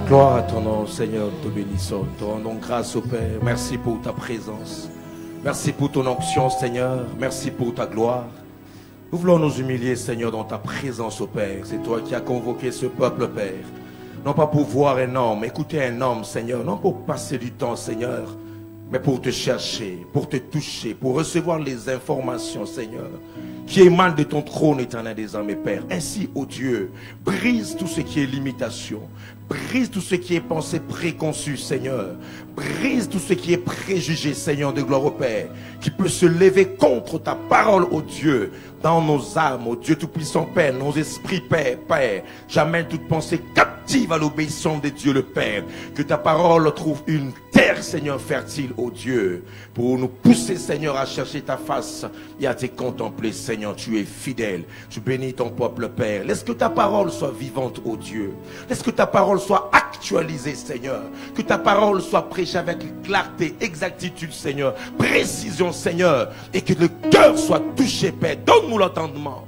Gloire à ton nom, Seigneur, te bénissons. Te rendons grâce au Père. Merci pour ta présence. Merci pour ton onction, Seigneur. Merci pour ta gloire. Nous voulons nous humilier, Seigneur, dans ta présence, au Père. C'est toi qui as convoqué ce peuple, Père. Non pas pour voir un homme, écouter un homme, Seigneur. Non pour passer du temps, Seigneur, mais pour te chercher, pour te toucher, pour recevoir les informations, Seigneur, qui émanent de ton trône éternel des hommes et Père. Ainsi, ô Dieu, brise tout ce qui est limitation. Brise tout ce qui est pensée préconçue, Seigneur. Brise tout ce qui est préjugé, Seigneur de gloire au Père, qui peut se lever contre ta parole, ô Dieu, dans nos âmes, ô Dieu Tout-Puissant, Père, nos esprits, Père, Père. J'amène toute pensée captive à l'obéissance de Dieu le Père. Que ta parole trouve une terre, Seigneur, fertile, ô Dieu, pour nous pousser, Seigneur, à chercher ta face et à te contempler, Seigneur. Tu es fidèle. Tu bénis ton peuple, Père. Laisse que ta parole soit vivante, ô Dieu. Laisse que ta parole soit actualisée, Seigneur. Que ta parole soit prêchée avec clarté, exactitude, Seigneur. Précision, Seigneur. Et que le cœur soit touché, Père. Donne-nous l'entendement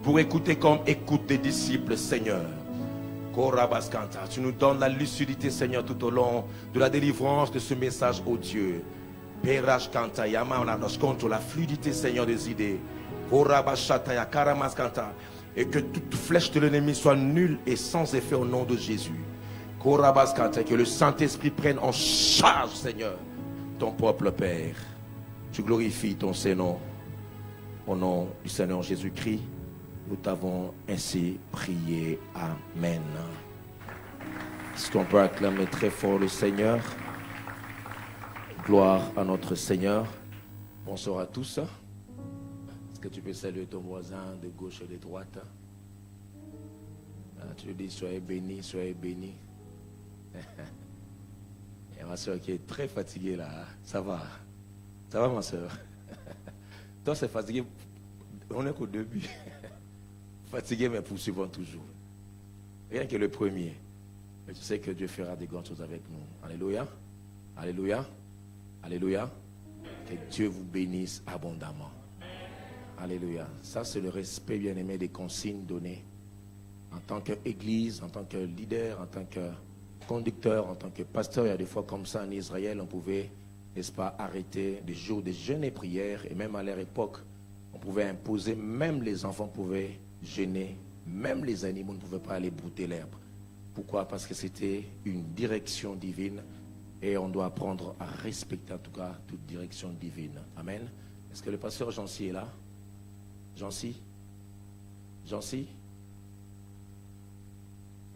pour écouter comme écoutent tes disciples, Seigneur. Tu nous donnes la lucidité, Seigneur, tout au long de la délivrance de ce message, ô Dieu. La fluidité, Seigneur, des idées. Et que toute flèche de l'ennemi soit nulle et sans effet au nom de Jésus. Que le Saint-Esprit prenne en charge, Seigneur, ton peuple, Père. Tu glorifies ton Saint-Nom. Au nom du Seigneur Jésus-Christ, nous t'avons ainsi prié. Amen. Est-ce qu'on peut acclamer très fort le Seigneur? Gloire à notre Seigneur. Bonsoir à tous. Est-ce que tu peux saluer ton voisin de gauche et de droite? Tu lui dis soyez bénis, soyez bénis. Et ma soeur qui est très fatiguée là, ça va ma soeur? Toi c'est fatigué, on est qu'au début. Fatigué mais poursuivons toujours. Rien que le premier. Mais tu sais que Dieu fera des grandes choses avec nous. Alléluia. Alléluia. Alléluia. Que Dieu vous bénisse abondamment. Alléluia. Ça c'est le respect bien-aimé des consignes données. En tant qu'église, en tant que leader, en tant que conducteur, en tant que pasteur, il y a des fois comme ça en Israël, on pouvait, n'est-ce pas, arrêter des jours de jeûne et prière. Et même à leur époque, on pouvait imposer, même les enfants pouvaient jeûner, même les animaux ne pouvaient pas aller brouter l'herbe. Pourquoi? Parce que c'était une direction divine et on doit apprendre à respecter en tout cas toute direction divine. Amen. Est-ce que le pasteur Jancy est là? Jancy? Jancy?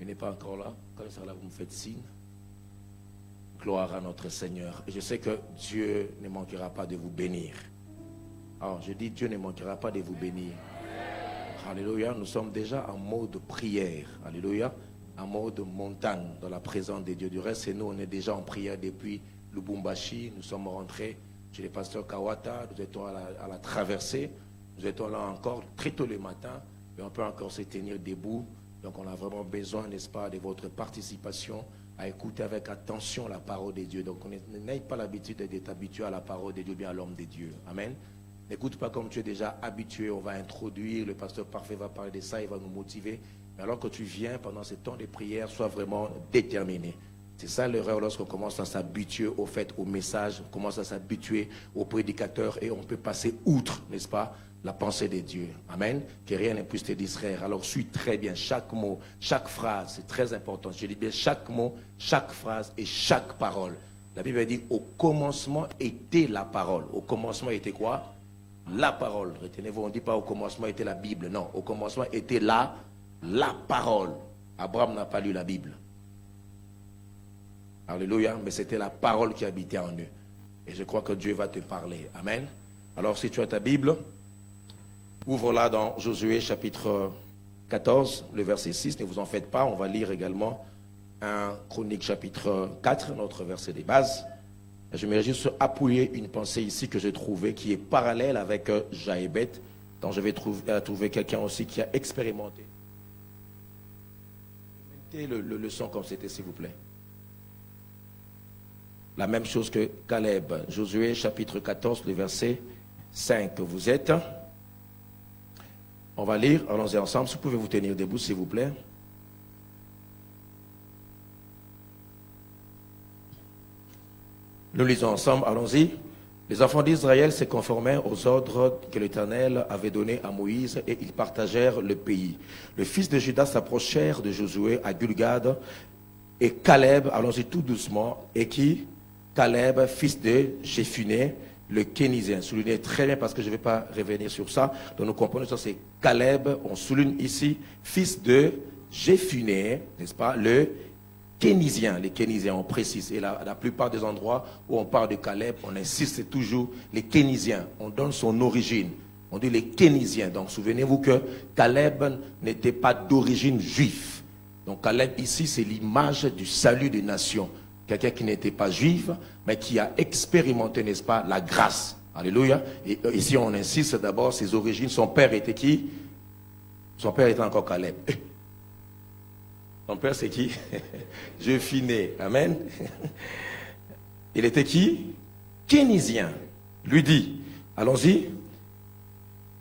Il n'est pas encore là. Quand il sera là, vous me faites signe. Gloire à notre Seigneur. Et je sais que Dieu ne manquera pas de vous bénir. Alors, je dis Dieu ne manquera pas de vous bénir. Alléluia. Nous sommes déjà en mode prière. Alléluia. En mode montagne dans la présence de Dieu. Du reste, nous, on est déjà en prière depuis Lubumbashi. Nous sommes rentrés chez le pasteur Kawata. Nous étions à la traversée. Nous étions là encore très tôt le matin. Et on peut encore se tenir debout. Donc on a vraiment besoin, n'est-ce pas, de votre participation à écouter avec attention la parole de Dieu. Donc on n'ayez pas l'habitude d'être habitué à la parole de Dieu, bien à l'homme de Dieu. Amen. N'écoute pas comme tu es déjà habitué, on va introduire, le pasteur parfait va parler de ça, il va nous motiver. Mais alors que tu viens pendant ce temps de prière, sois vraiment déterminé. C'est ça l'erreur lorsqu'on commence à s'habituer au fait, au message, on commence à s'habituer au prédicateur et on peut passer outre, n'est-ce pas, la pensée de Dieu. Amen. Que rien ne puisse te distraire. Alors suis très bien chaque mot, chaque phrase, c'est très important. Je dis bien chaque mot, chaque phrase et chaque parole. La Bible dit au commencement était la parole. Au commencement était quoi? La parole. Retenez-vous, on ne dit pas au commencement était la Bible. Non, au commencement était la parole. Abraham n'a pas lu la Bible. Alléluia. Mais c'était la parole qui habitait en eux. Et je crois que Dieu va te parler. Amen. Alors si tu as ta Bible, ouvre-la dans Josué chapitre 14, le verset 6. Ne vous en faites pas, on va lire également un Chronique chapitre 4, notre verset des bases. J'aimerais juste appuyer une pensée ici que j'ai trouvée qui est parallèle avec Jaébet, dont je vais trouver quelqu'un aussi qui a expérimenté. Mettez le son comme c'était, s'il vous plaît. La même chose que Caleb. Josué chapitre 14, le verset 5. Vous êtes... On va lire, allons-y ensemble. Si vous pouvez vous tenir debout, s'il vous plaît. Nous lisons ensemble, allons-y. Les enfants d'Israël se conformèrent aux ordres que l'Éternel avait donnés à Moïse et ils partagèrent le pays. Les fils de Juda s'approchèrent de Josué à Gulgad et Caleb, allons-y tout doucement, et qui? Caleb, fils de Jéphuné, le Kénisien. Soulignez très bien parce que je ne vais pas revenir sur ça. Donc nous comprenons ça, c'est Caleb, on souligne ici, fils de Jéphuné, n'est-ce pas, le Kénisien. Les Kénisiens, on précise. Et la plupart des endroits où on parle de Caleb, on insiste, c'est toujours les Kénisiens. On donne son origine. On dit les Kénisiens. Donc souvenez-vous que Caleb n'était pas d'origine juive. Donc Caleb ici, c'est l'image du salut des nations. Quelqu'un qui n'était pas juif, mais qui a expérimenté, n'est-ce pas, la grâce. Alléluia. Et ici, on insiste d'abord, ses origines. Son père était qui? Son père était encore Caleb. Son père, c'est qui? Jéphuné. Amen. Il était qui? Kénisien. Lui dit, allons-y.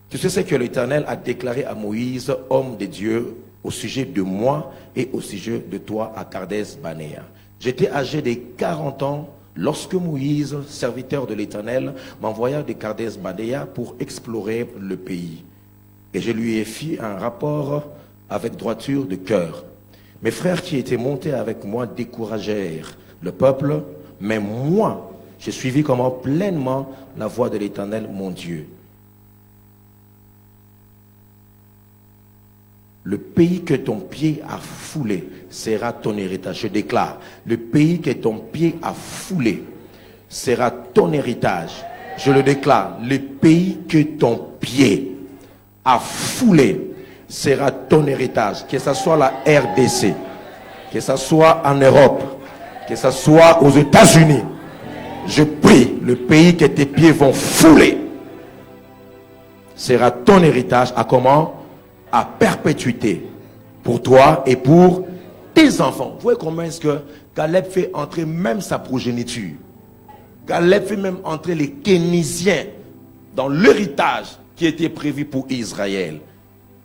Tu sais ce que l'Éternel a déclaré à Moïse, homme de Dieu, au sujet de moi et au sujet de toi à Kades-Banéa. J'étais âgé de 40 ans lorsque Moïse, serviteur de l'Éternel, m'envoya de Kades-Banéa pour explorer le pays. Et je lui ai fait un rapport avec droiture de cœur. Mes frères qui étaient montés avec moi découragèrent le peuple, mais moi, j'ai suivi comment pleinement la voie de l'Éternel, mon Dieu. Le pays que ton pied a foulé sera ton héritage. Je déclare, le pays que ton pied a foulé sera ton héritage. Je le déclare, le pays que ton pied a foulé sera ton héritage. Que ce soit la RDC, que ce soit en Europe, que ce soit aux États-Unis. Je prie, le pays que tes pieds vont fouler sera ton héritage. À comment? À perpétuité pour toi et pour tes enfants. Vous voyez comment est-ce que Caleb fait entrer même sa progéniture. Caleb fait même entrer les Kénisiens dans l'héritage qui était prévu pour Israël.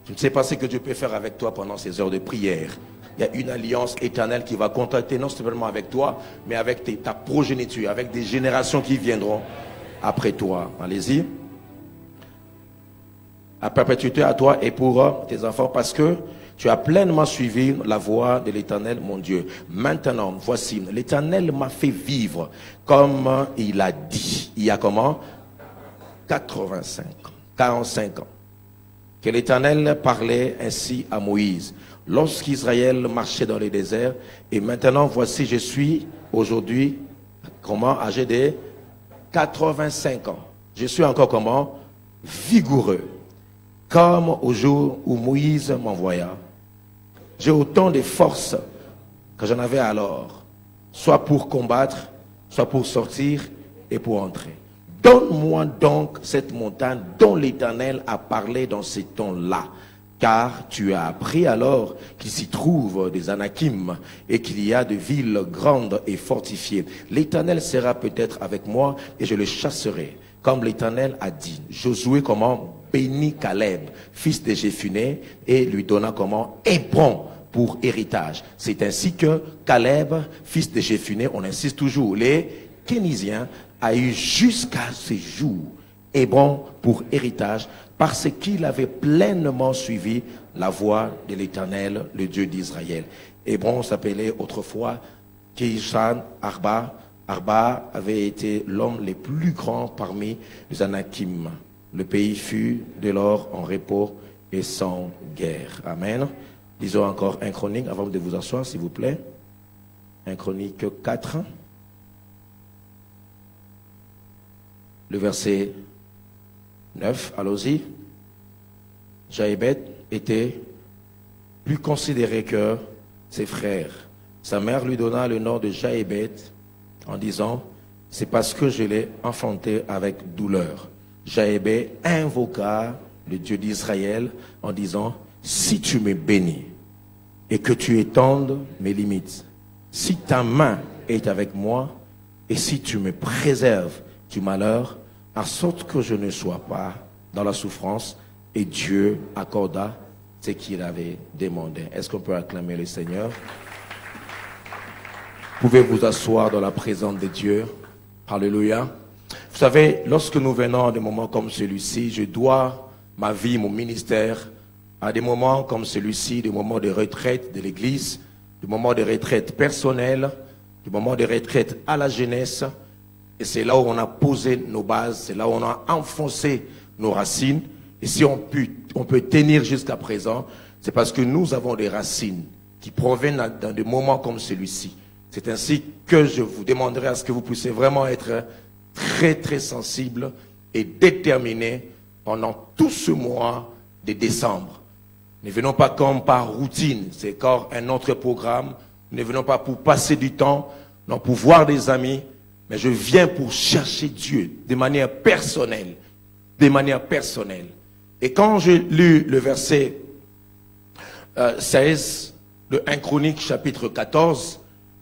Je ne sais pas ce que Dieu peut faire avec toi pendant ces heures de prière. Il y a une alliance éternelle qui va contracter non seulement avec toi, mais avec ta progéniture, avec des générations qui viendront après toi. Allez-y. À perpétuité à toi et pour tes enfants, parce que tu as pleinement suivi la voie de l'Éternel, mon Dieu. Maintenant, voici, l'Éternel m'a fait vivre comme il a dit. Il y a comment? 85 ans, 45 ans. Que l'Éternel parlait ainsi à Moïse lorsqu'Israël marchait dans le désert. Et maintenant, voici, je suis aujourd'hui, comment? Âgé de 85 ans. Je suis encore comment? Vigoureux. Comme au jour où Moïse m'envoya. J'ai autant de force que j'en avais alors, soit pour combattre, soit pour sortir et pour entrer. Donne-moi donc cette montagne dont l'Éternel a parlé dans ces temps-là, car tu as appris alors qu'il s'y trouve des Anakim et qu'il y a des villes grandes et fortifiées. L'Éternel sera peut-être avec moi et je le chasserai. Comme l'Éternel a dit. Josué comment? Bénit Caleb, fils de Jéphuné, et lui donna comment? Hébron pour héritage. C'est ainsi que Caleb, fils de Jéphuné, on insiste toujours, les Kénisiens, a eu jusqu'à ce jour Hébron pour héritage, parce qu'il avait pleinement suivi la voie de l'Éternel, le Dieu d'Israël. Hébron s'appelait autrefois Kirjan Arba. Arba avait été l'homme le plus grand parmi les Anakim. Le pays fut dès lors en repos et sans guerre. Amen. Disons encore un Chronique avant de vous asseoir, s'il vous plaît. Un Chronique 4. Le verset 9, allons-y. Jaébet était plus considéré que ses frères. Sa mère lui donna le nom de Jaébet en disant, c'est parce que je l'ai enfanté avec douleur. Jaébet invoqua le Dieu d'Israël en disant, si tu me bénis et que tu étendes mes limites, si ta main est avec moi et si tu me préserves du malheur, en sorte que je ne sois pas dans la souffrance, et Dieu accorda ce qu'il avait demandé. Est-ce qu'on peut acclamer le Seigneur? Pouvez vous asseoir dans la présence de Dieu. Alléluia. Vous savez, lorsque nous venons à des moments comme celui-ci, je dois ma vie, mon ministère, à des moments comme celui-ci, des moments de retraite de l'Église, des moments de retraite personnelle, des moments de retraite à la jeunesse. Et c'est là où on a posé nos bases, c'est là où on a enfoncé nos racines. Et si on peut tenir jusqu'à présent, c'est parce que nous avons des racines qui proviennent dans des moments comme celui-ci. C'est ainsi que je vous demanderai à ce que vous puissiez vraiment être très très sensible et déterminé pendant tout ce mois de décembre. Ne venons pas comme par routine, c'est encore un autre programme. Ne venons pas pour passer du temps, non pour voir des amis, mais je viens pour chercher Dieu de manière personnelle. De manière personnelle. Et quand j'ai lu le verset 16 de 1 Chronique chapitre 14,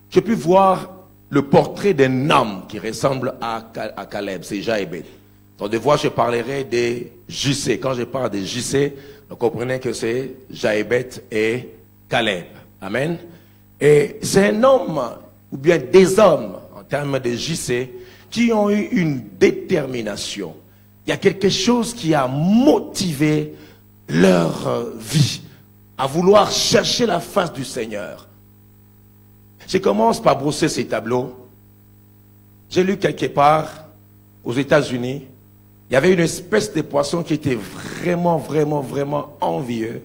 j'ai pu voir le portrait d'un homme qui ressemble à Caleb, c'est Jaébet. Dans deux voix, je parlerai des JC. Quand je parle des JC, vous comprenez que c'est Jaébet et Caleb. Amen. Et c'est un homme, ou bien des hommes, en termes de JC, qui ont eu une détermination. Il y a quelque chose qui a motivé leur vie à vouloir chercher la face du Seigneur. Je commence par brosser ces tableaux. J'ai lu quelque part, aux États-Unis, il y avait une espèce de poisson qui était vraiment, vraiment, vraiment envieux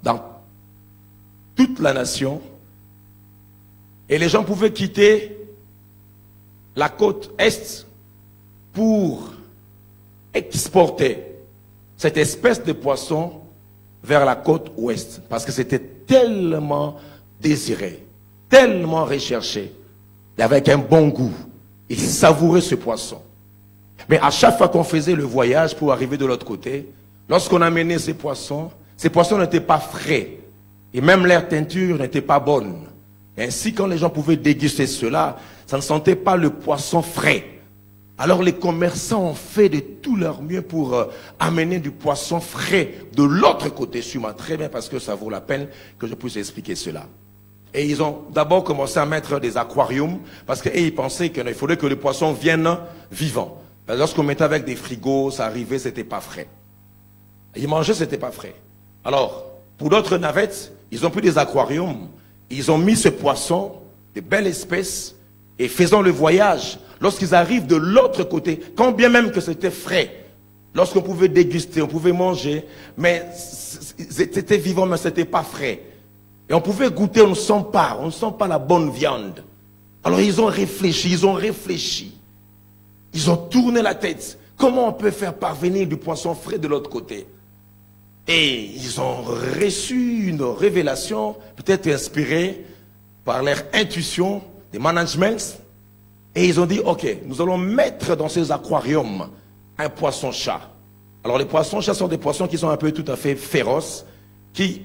dans toute la nation. Et les gens pouvaient quitter la côte est pour exporter cette espèce de poisson vers la côte ouest. Parce que c'était tellement désiré, tellement recherché, et avec un bon goût. Ils savouraient ce poisson. Mais à chaque fois qu'on faisait le voyage pour arriver de l'autre côté, lorsqu'on amenait ces poissons n'étaient pas frais. Et même leur teinture n'était pas bonne. Et ainsi, quand les gens pouvaient déguster cela, ça ne sentait pas le poisson frais. Alors les commerçants ont fait de tout leur mieux pour amener du poisson frais de l'autre côté. Suis-moi très bien parce que ça vaut la peine que je puisse expliquer cela. Et ils ont d'abord commencé à mettre des aquariums parce qu'ils pensaient qu'il faudrait que les poissons viennent vivants. Lorsqu'on mettait avec des frigos, ça arrivait, c'était pas frais. Ils mangeaient, c'était pas frais. Alors, pour d'autres navettes, ils ont pris des aquariums. Ils ont mis ce poisson, de belles espèces, et faisant le voyage, lorsqu'ils arrivent de l'autre côté, quand bien même que c'était frais, lorsqu'on pouvait déguster, on pouvait manger, mais c'était vivant, mais c'était pas frais. Et on pouvait goûter, on ne sent pas la bonne viande. Alors ils ont réfléchi. Ils ont tourné la tête. Comment on peut faire parvenir du poisson frais de l'autre côté? Et ils ont reçu une révélation, peut-être inspirée par leur intuition, des managements. Et ils ont dit, ok, nous allons mettre dans ces aquariums un poisson-chat. Alors les poissons-chats sont des poissons qui sont un peu tout à fait féroces, qui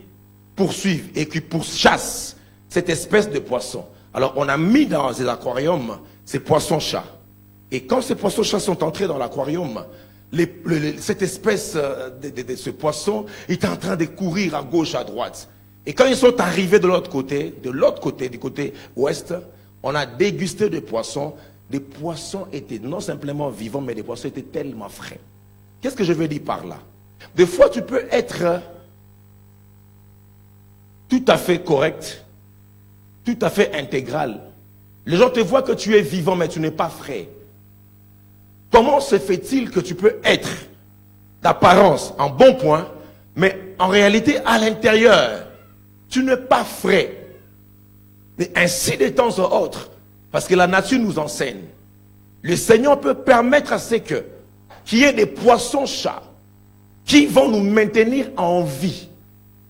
poursuivent et qui pourchassent cette espèce de poisson. Alors on a mis dans ces aquariums ces poissons-chats. Et quand ces poissons-chats sont entrés dans l'aquarium, cette espèce de ce poisson est en train de courir à gauche, à droite. Et quand ils sont arrivés de l'autre côté, du côté ouest, on a dégusté des poissons. Les poissons étaient non simplement vivants, mais les poissons étaient tellement frais. Qu'est-ce que je veux dire par là? Des fois, tu peux être tout à fait correct, tout à fait intégral. Les gens te voient que tu es vivant, mais tu n'es pas frais. Comment se fait-il que tu peux être d'apparence en bon point, mais en réalité, à l'intérieur, tu n'es pas frais? Mais ainsi de temps en autre, parce que la nature nous enseigne, le Seigneur peut permettre à ce qu'il y ait des poissons-chats qui vont nous maintenir en vie.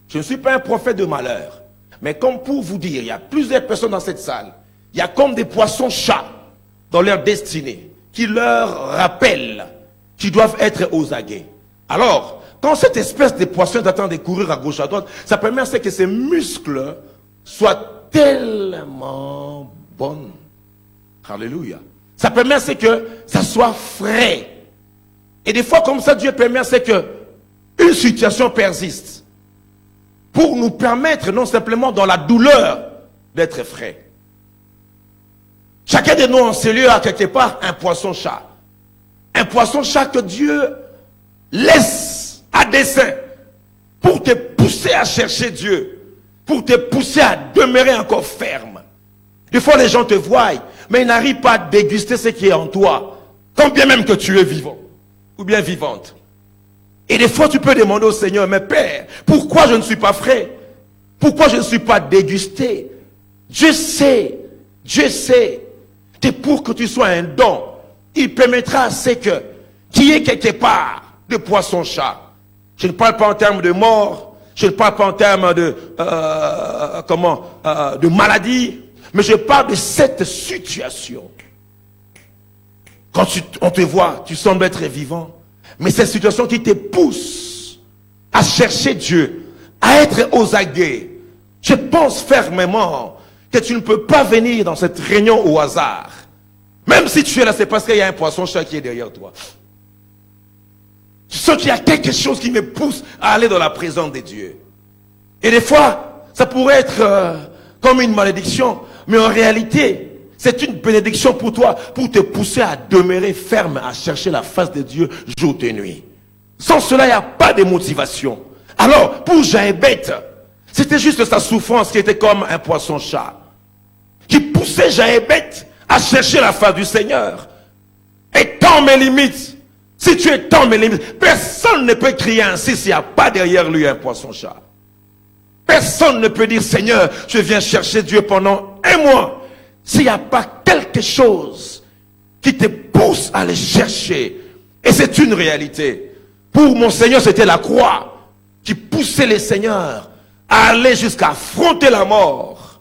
Je ne suis pas un prophète de malheur, mais comme pour vous dire, il y a plusieurs personnes dans cette salle, il y a comme des poissons-chats dans leur destinée, qui leur rappellent qu'ils doivent être aux aguets. Alors, quand cette espèce de poisson est en train de courir à gauche à droite, ça permet à ce que ces muscles soient tellement bons. Alléluia. Ça permet à ce que ça soit frais. Et des fois comme ça, Dieu permet à ce que une situation persiste pour nous permettre non simplement dans la douleur d'être frais. Chacun de nous en ce lieu a quelque part un poisson-chat. Un poisson-chat que Dieu laisse à dessein pour te pousser à chercher Dieu, pour te pousser à demeurer encore ferme. Des fois, les gens te voient, mais ils n'arrivent pas à déguster ce qui est en toi, quand bien même que tu es vivant ou bien vivante. Et des fois, tu peux demander au Seigneur, mais Père, pourquoi je ne suis pas frais? Pourquoi je ne suis pas dégusté? Dieu sait, c'est pour que tu sois un don. Il permettra à ce que, qu'il y ait quelque part de poisson-chat. Je ne parle pas en termes de mort, je ne parle pas en termes de, de maladie, mais je parle de cette situation. Quand on te voit, tu sembles être vivant, mais cette situation qui te pousse à chercher Dieu, à être aux aguets. Je pense fermement que tu ne peux pas venir dans cette réunion au hasard. Même si tu es là, c'est parce qu'il y a un poisson-chat qui est derrière toi. Je sens qu'il y a quelque chose qui me pousse à aller dans la présence de Dieu. Et des fois, ça pourrait être comme une malédiction, mais en réalité, c'est une bénédiction pour toi, pour te pousser à demeurer ferme, à chercher la face de Dieu jour et nuit. Sans cela, il n'y a pas de motivation. Alors, pour Jaébet, c'était juste sa souffrance qui était comme un poisson-chat, qui poussait Jaébet à chercher la face du Seigneur. Étends mes limites. Si tu étends mes limites, personne ne peut crier ainsi s'il n'y a pas derrière lui un poisson-chat. Personne ne peut dire, Seigneur, je viens chercher Dieu pendant un mois. S'il n'y a pas quelque chose qui te pousse à le chercher. Et c'est une réalité. Pour mon Seigneur, c'était la croix qui poussait les seigneurs à aller jusqu'à affronter la mort.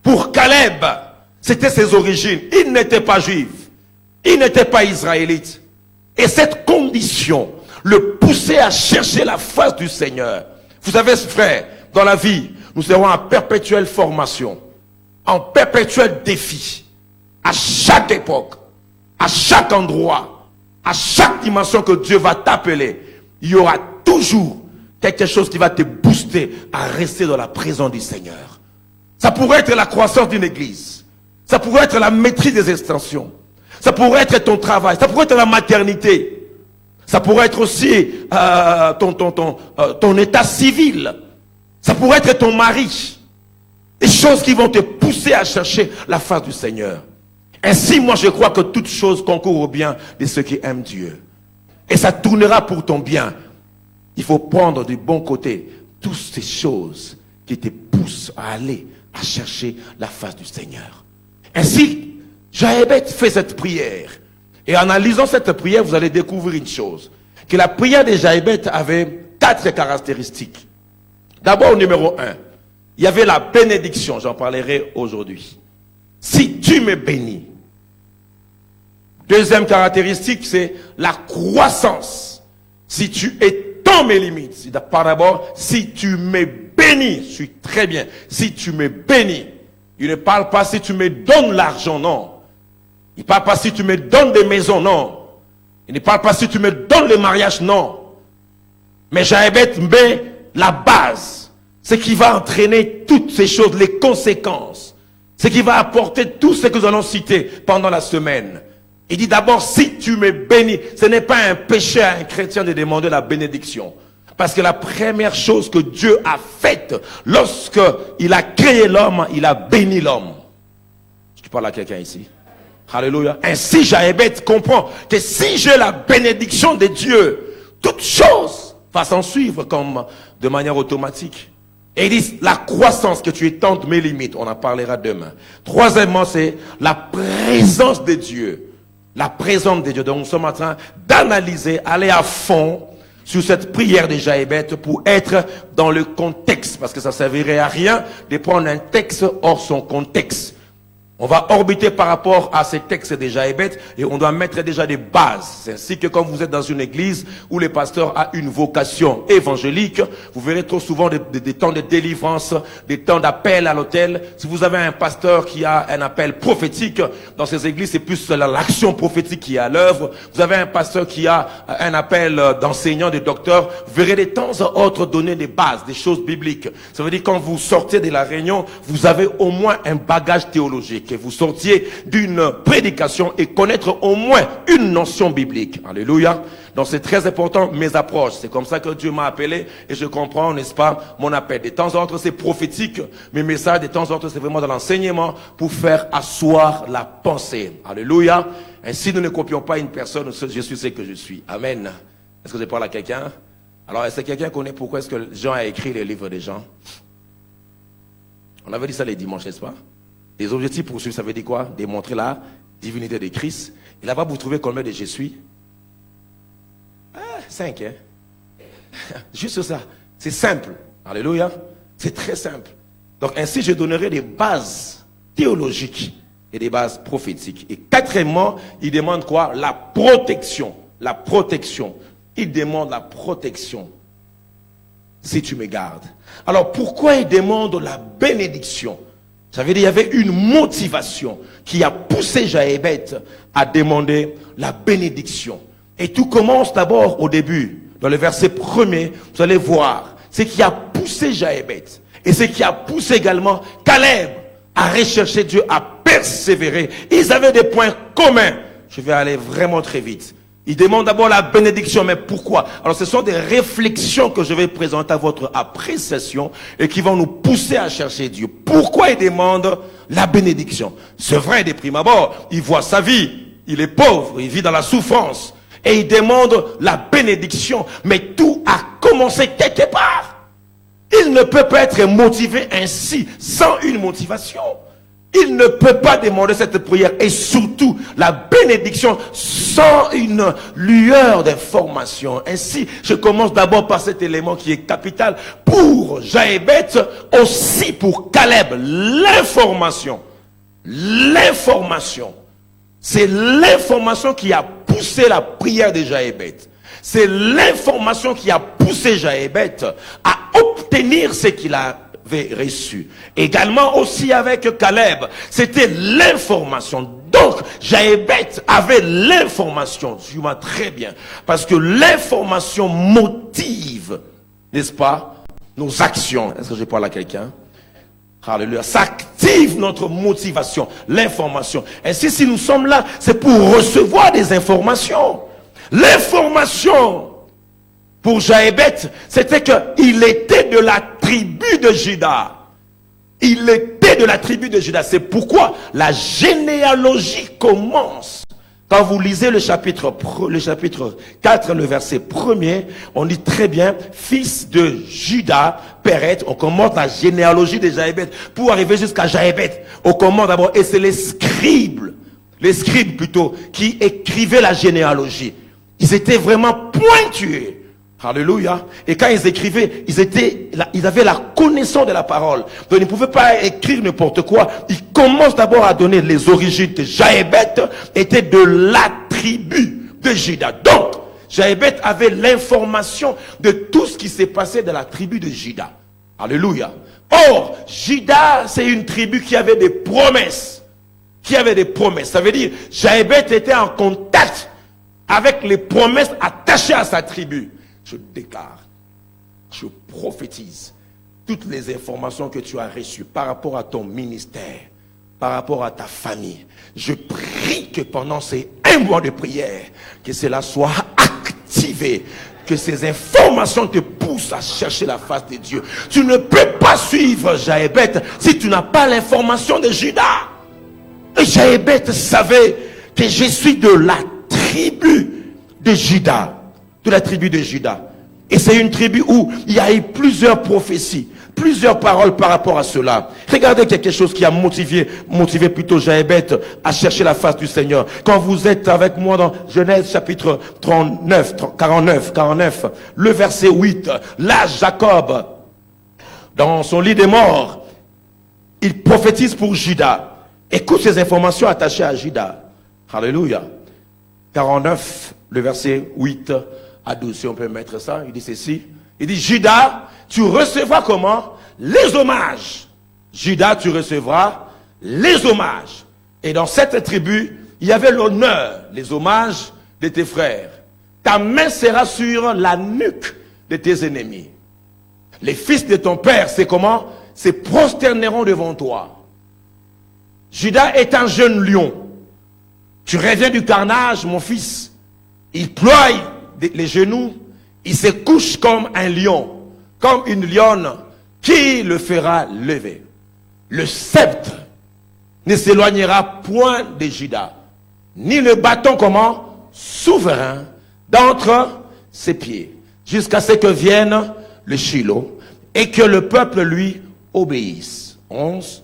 Pour Caleb, c'était ses origines. Il n'était pas juif. Il n'était pas israélite. Et cette condition le poussait à chercher la face du Seigneur. Vous savez, frère, dans la vie, nous serons en perpétuelle formation, en perpétuel défi, à chaque époque, à chaque endroit, à chaque dimension que Dieu va t'appeler. Il y aura toujours quelque chose qui va te booster à rester dans la présence du Seigneur. Ça pourrait être la croissance d'une église. Ça pourrait être la maîtrise des extensions. Ça pourrait être ton travail. Ça pourrait être la maternité. Ça pourrait être aussi ton état civil. Ça pourrait être ton mari. Des choses qui vont te pousser à chercher la face du Seigneur. Ainsi, moi, je crois que toutes choses concourent au bien de ceux qui aiment Dieu. Et ça tournera pour ton bien. Il faut prendre du bon côté toutes ces choses qui te poussent à aller à chercher la face du Seigneur. Ainsi, Jaébet fait cette prière. Et en analysant cette prière, vous allez découvrir une chose. Que la prière de Jaébet avait 4 caractéristiques. D'abord, numéro 1, il y avait la bénédiction. J'en parlerai aujourd'hui. Si tu me bénis. Deuxième caractéristique, c'est la croissance. Si tu étends mes limites. Par d'abord, si tu me bénis, je suis très bien. Si tu me bénis. Il ne parle pas si tu me donnes l'argent, non. Il ne parle pas si tu me donnes des maisons, non. Il ne parle pas si tu me donnes le mariage, non. Mais Jaébet met la base. Ce qui va entraîner toutes ces choses, les conséquences. Ce qui va apporter tout ce que nous allons citer pendant la semaine. Il dit d'abord, si tu me bénis. Ce n'est pas un péché à un chrétien de demander la bénédiction. Parce que la première chose que Dieu a faite, lorsqu'il a créé l'homme, il a béni l'homme. Je parle à quelqu'un ici. Alléluia. Ainsi, Jaébet comprend que si j'ai la bénédiction de Dieu, toute chose va s'en suivre comme de manière automatique. Et il dit, la croissance, que tu étendes mes limites, on en parlera demain. Troisièmement, c'est la présence de Dieu. La présence de Dieu. Donc nous sommes en train d'analyser, aller à fond sur cette prière de Jaébet pour être dans le contexte. Parce que ça ne servirait à rien de prendre un texte hors son contexte. On va orbiter par rapport à ces textes de Jaébet et on doit mettre déjà des bases. C'est ainsi que quand vous êtes dans une église où le pasteur a une vocation évangélique, vous verrez trop souvent des temps de délivrance, des temps d'appel à l'autel. Si vous avez un pasteur qui a un appel prophétique, dans ces églises, c'est plus l'action prophétique qui est à l'œuvre. Vous avez un pasteur qui a un appel d'enseignant, de docteur, vous verrez de temps en autre donner des bases, des choses bibliques. Ça veut dire quand vous sortez de la réunion, vous avez au moins un bagage théologique. que vous sortiez d'une prédication et connaître au moins une notion biblique. Alléluia. Donc c'est très important, mes approches. C'est comme ça que Dieu m'a appelé et je comprends, n'est-ce pas, mon appel. De temps en temps, c'est prophétique. Mes messages, de temps en temps, c'est vraiment dans l'enseignement pour faire asseoir la pensée. Alléluia. Ainsi, nous ne copions pas une personne, je suis ce que je suis. Amen. Est-ce que je parle à quelqu'un? Alors, est-ce que quelqu'un connaît pourquoi est-ce que Jean a écrit les livres de Jean? On avait dit ça les dimanches, n'est-ce pas? Les objectifs poursuivis, ça veut dire quoi? Démontrer la divinité de Christ. Et là-bas, vous trouvez combien de je suis? 5, hein? Juste ça. C'est simple. Alléluia. C'est très simple. Donc, ainsi, je donnerai des bases théologiques et des bases prophétiques. Et quatrièmement, il demande quoi? La protection. La protection. Il demande la protection. Si tu me gardes. Alors, pourquoi il demande la bénédiction? Ça veut dire qu'il y avait une motivation qui a poussé Jaébet à demander la bénédiction. Et tout commence d'abord au début. Dans le verset 1er, vous allez voir ce qui a poussé Jaébet. Et ce qui a poussé également Caleb à rechercher Dieu, à persévérer. Ils avaient des points communs. Je vais aller vraiment très vite. Ils demandent d'abord la bénédiction, mais pourquoi? Alors ce sont des réflexions que je vais présenter à votre appréciation et qui vont nous pousser à chercher Dieu. Pourquoi ils demandent la bénédiction? C'est vrai, de prime abord, il voit sa vie, il est pauvre, il vit dans la souffrance et il demande la bénédiction, mais tout a commencé quelque part. Il ne peut pas être motivé ainsi sans une motivation. Il ne peut pas demander cette prière et surtout la bénédiction sans une lueur d'information. Ainsi, je commence d'abord par cet élément qui est capital pour Jaébet, aussi pour Caleb. L'information. L'information. C'est l'information qui a poussé la prière de Jaébet. C'est l'information qui a poussé Jaébet à obtenir ce qu'il a reçu. Également aussi avec Caleb, c'était l'information. Donc, Jaébet avait l'information, suivez-moi très bien, parce que l'information motive, n'est-ce pas, nos actions. Est-ce que je parle à quelqu'un? Alléluia. Ça active notre motivation, l'information. Ainsi, si nous sommes là, c'est pour recevoir des informations. L'information pour Jaébet, c'était qu'il était de la tribu de Juda. Il était de la tribu de Juda. C'est pourquoi la généalogie commence. Quand vous lisez le chapitre 4, le verset 1er, on dit très bien, fils de Juda, Péret, on commence la généalogie de Jaébet. Pour arriver jusqu'à Jaébet, on commence d'abord, et c'est les scribes plutôt, qui écrivaient la généalogie. Ils étaient vraiment pointus. Alléluia. Et quand ils écrivaient, ils avaient la connaissance de la parole. Donc ils ne pouvaient pas écrire n'importe quoi. Ils commencent d'abord à donner les origines de Jaébet, était de la tribu de Juda. Donc, Jaébet avait l'information de tout ce qui s'est passé dans la tribu de Juda. Alléluia. Or, Juda, c'est une tribu qui avait des promesses. Ça veut dire, Jaébet était en contact avec les promesses attachées à sa tribu. Je déclare, je prophétise toutes les informations que tu as reçues par rapport à ton ministère, par rapport à ta famille. Je prie que pendant ces 1 mois de prière, que cela soit activé, que ces informations te poussent à chercher la face de Dieu. Tu ne peux pas suivre Jaébet si tu n'as pas l'information de Juda. Et Jaébet savait que je suis de la tribu de Juda. De la tribu de Juda. Et c'est une tribu où il y a eu plusieurs prophéties, plusieurs paroles par rapport à cela. Regardez quelque chose qui a motivé plutôt Jaébet à chercher la face du Seigneur. Quand vous êtes avec moi dans Genèse chapitre 49, le verset 8, là Jacob, dans son lit des morts, il prophétise pour Juda. Écoute ces informations attachées à Juda. Alléluia. 49, le verset 8 à 12, si on peut mettre ça, il dit ceci. Il dit, Juda, tu recevras comment? Les hommages. Juda, tu recevras les hommages. Et dans cette tribu, il y avait l'honneur, les hommages de tes frères. Ta main sera sur la nuque de tes ennemis. Les fils de ton père, c'est comment? Se prosterneront devant toi. Juda est un jeune lion. Tu reviens du carnage, mon fils. Il ploie les genoux. Il se couche comme un lion, comme une lionne. Qui le fera lever? Le sceptre ne s'éloignera point de Juda, ni le bâton comment? Souverain d'entre ses pieds, jusqu'à ce que vienne le Shiloh et que le peuple lui obéisse. 11.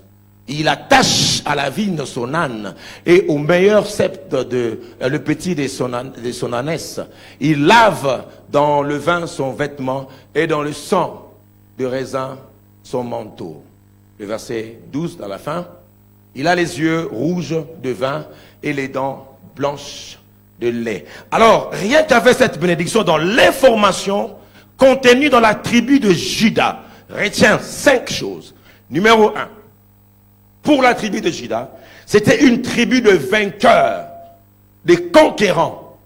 Il attache à la vigne son âne et au meilleur sceptre le petit de son ânesse. Il lave dans le vin son vêtement et dans le sang de raisin son manteau. Le verset 12 à la fin. Il a les yeux rouges de vin et les dents blanches de lait. Alors, rien qu'avec cette bénédiction dans l'information contenue dans la tribu de Juda, retiens 5 choses. Numéro 1. Pour la tribu de Juda, c'était une tribu de vainqueurs, de conquérants.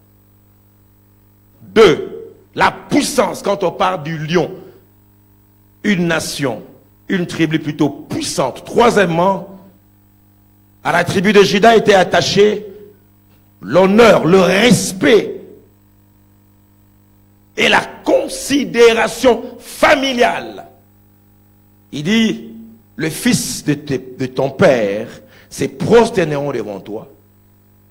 2. La puissance, quand on parle du lion. Une nation, une tribu plutôt puissante. Troisièmement, à la tribu de Juda était attaché l'honneur, le respect et la considération familiale. Il dit, le fils de ton père se prosterneront devant toi.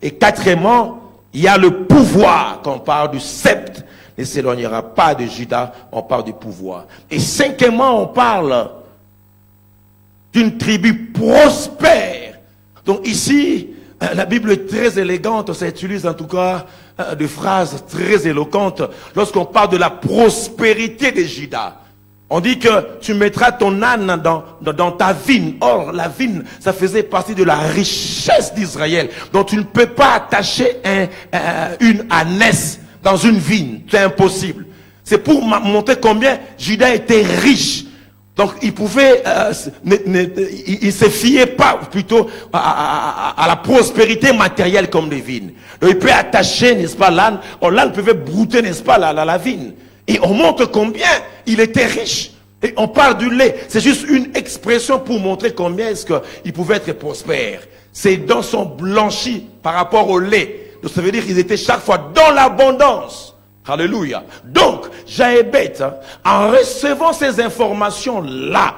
Et quatrièmement, il y a le pouvoir, quand on parle du sceptre, ne s'éloignera pas de Juda, on parle du pouvoir. Et cinquièmement, on parle d'une tribu prospère. Donc ici, la Bible est très élégante, ça utilise en tout cas des phrases très éloquentes lorsqu'on parle de la prospérité de Juda. On dit que tu mettras ton âne dans ta vigne. Or, la vigne, ça faisait partie de la richesse d'Israël. Donc, tu ne peux pas attacher une ânesse dans une vigne. C'est impossible. C'est pour montrer combien Juda était riche. Donc, il pouvait, il se fiait pas plutôt à la prospérité matérielle comme des vignes. Donc, il peut attacher, n'est-ce pas, l'âne. Or, l'âne pouvait brouter, n'est-ce pas, la vigne. Et on montre combien il était riche. Et on parle du lait. C'est juste une expression pour montrer combien est-ce qu'il pouvait être prospère. Ses dents sont blanchies par rapport au lait. Donc ça veut dire qu'ils étaient chaque fois dans l'abondance. Alléluia. Donc, Jaébet, en recevant ces informations-là,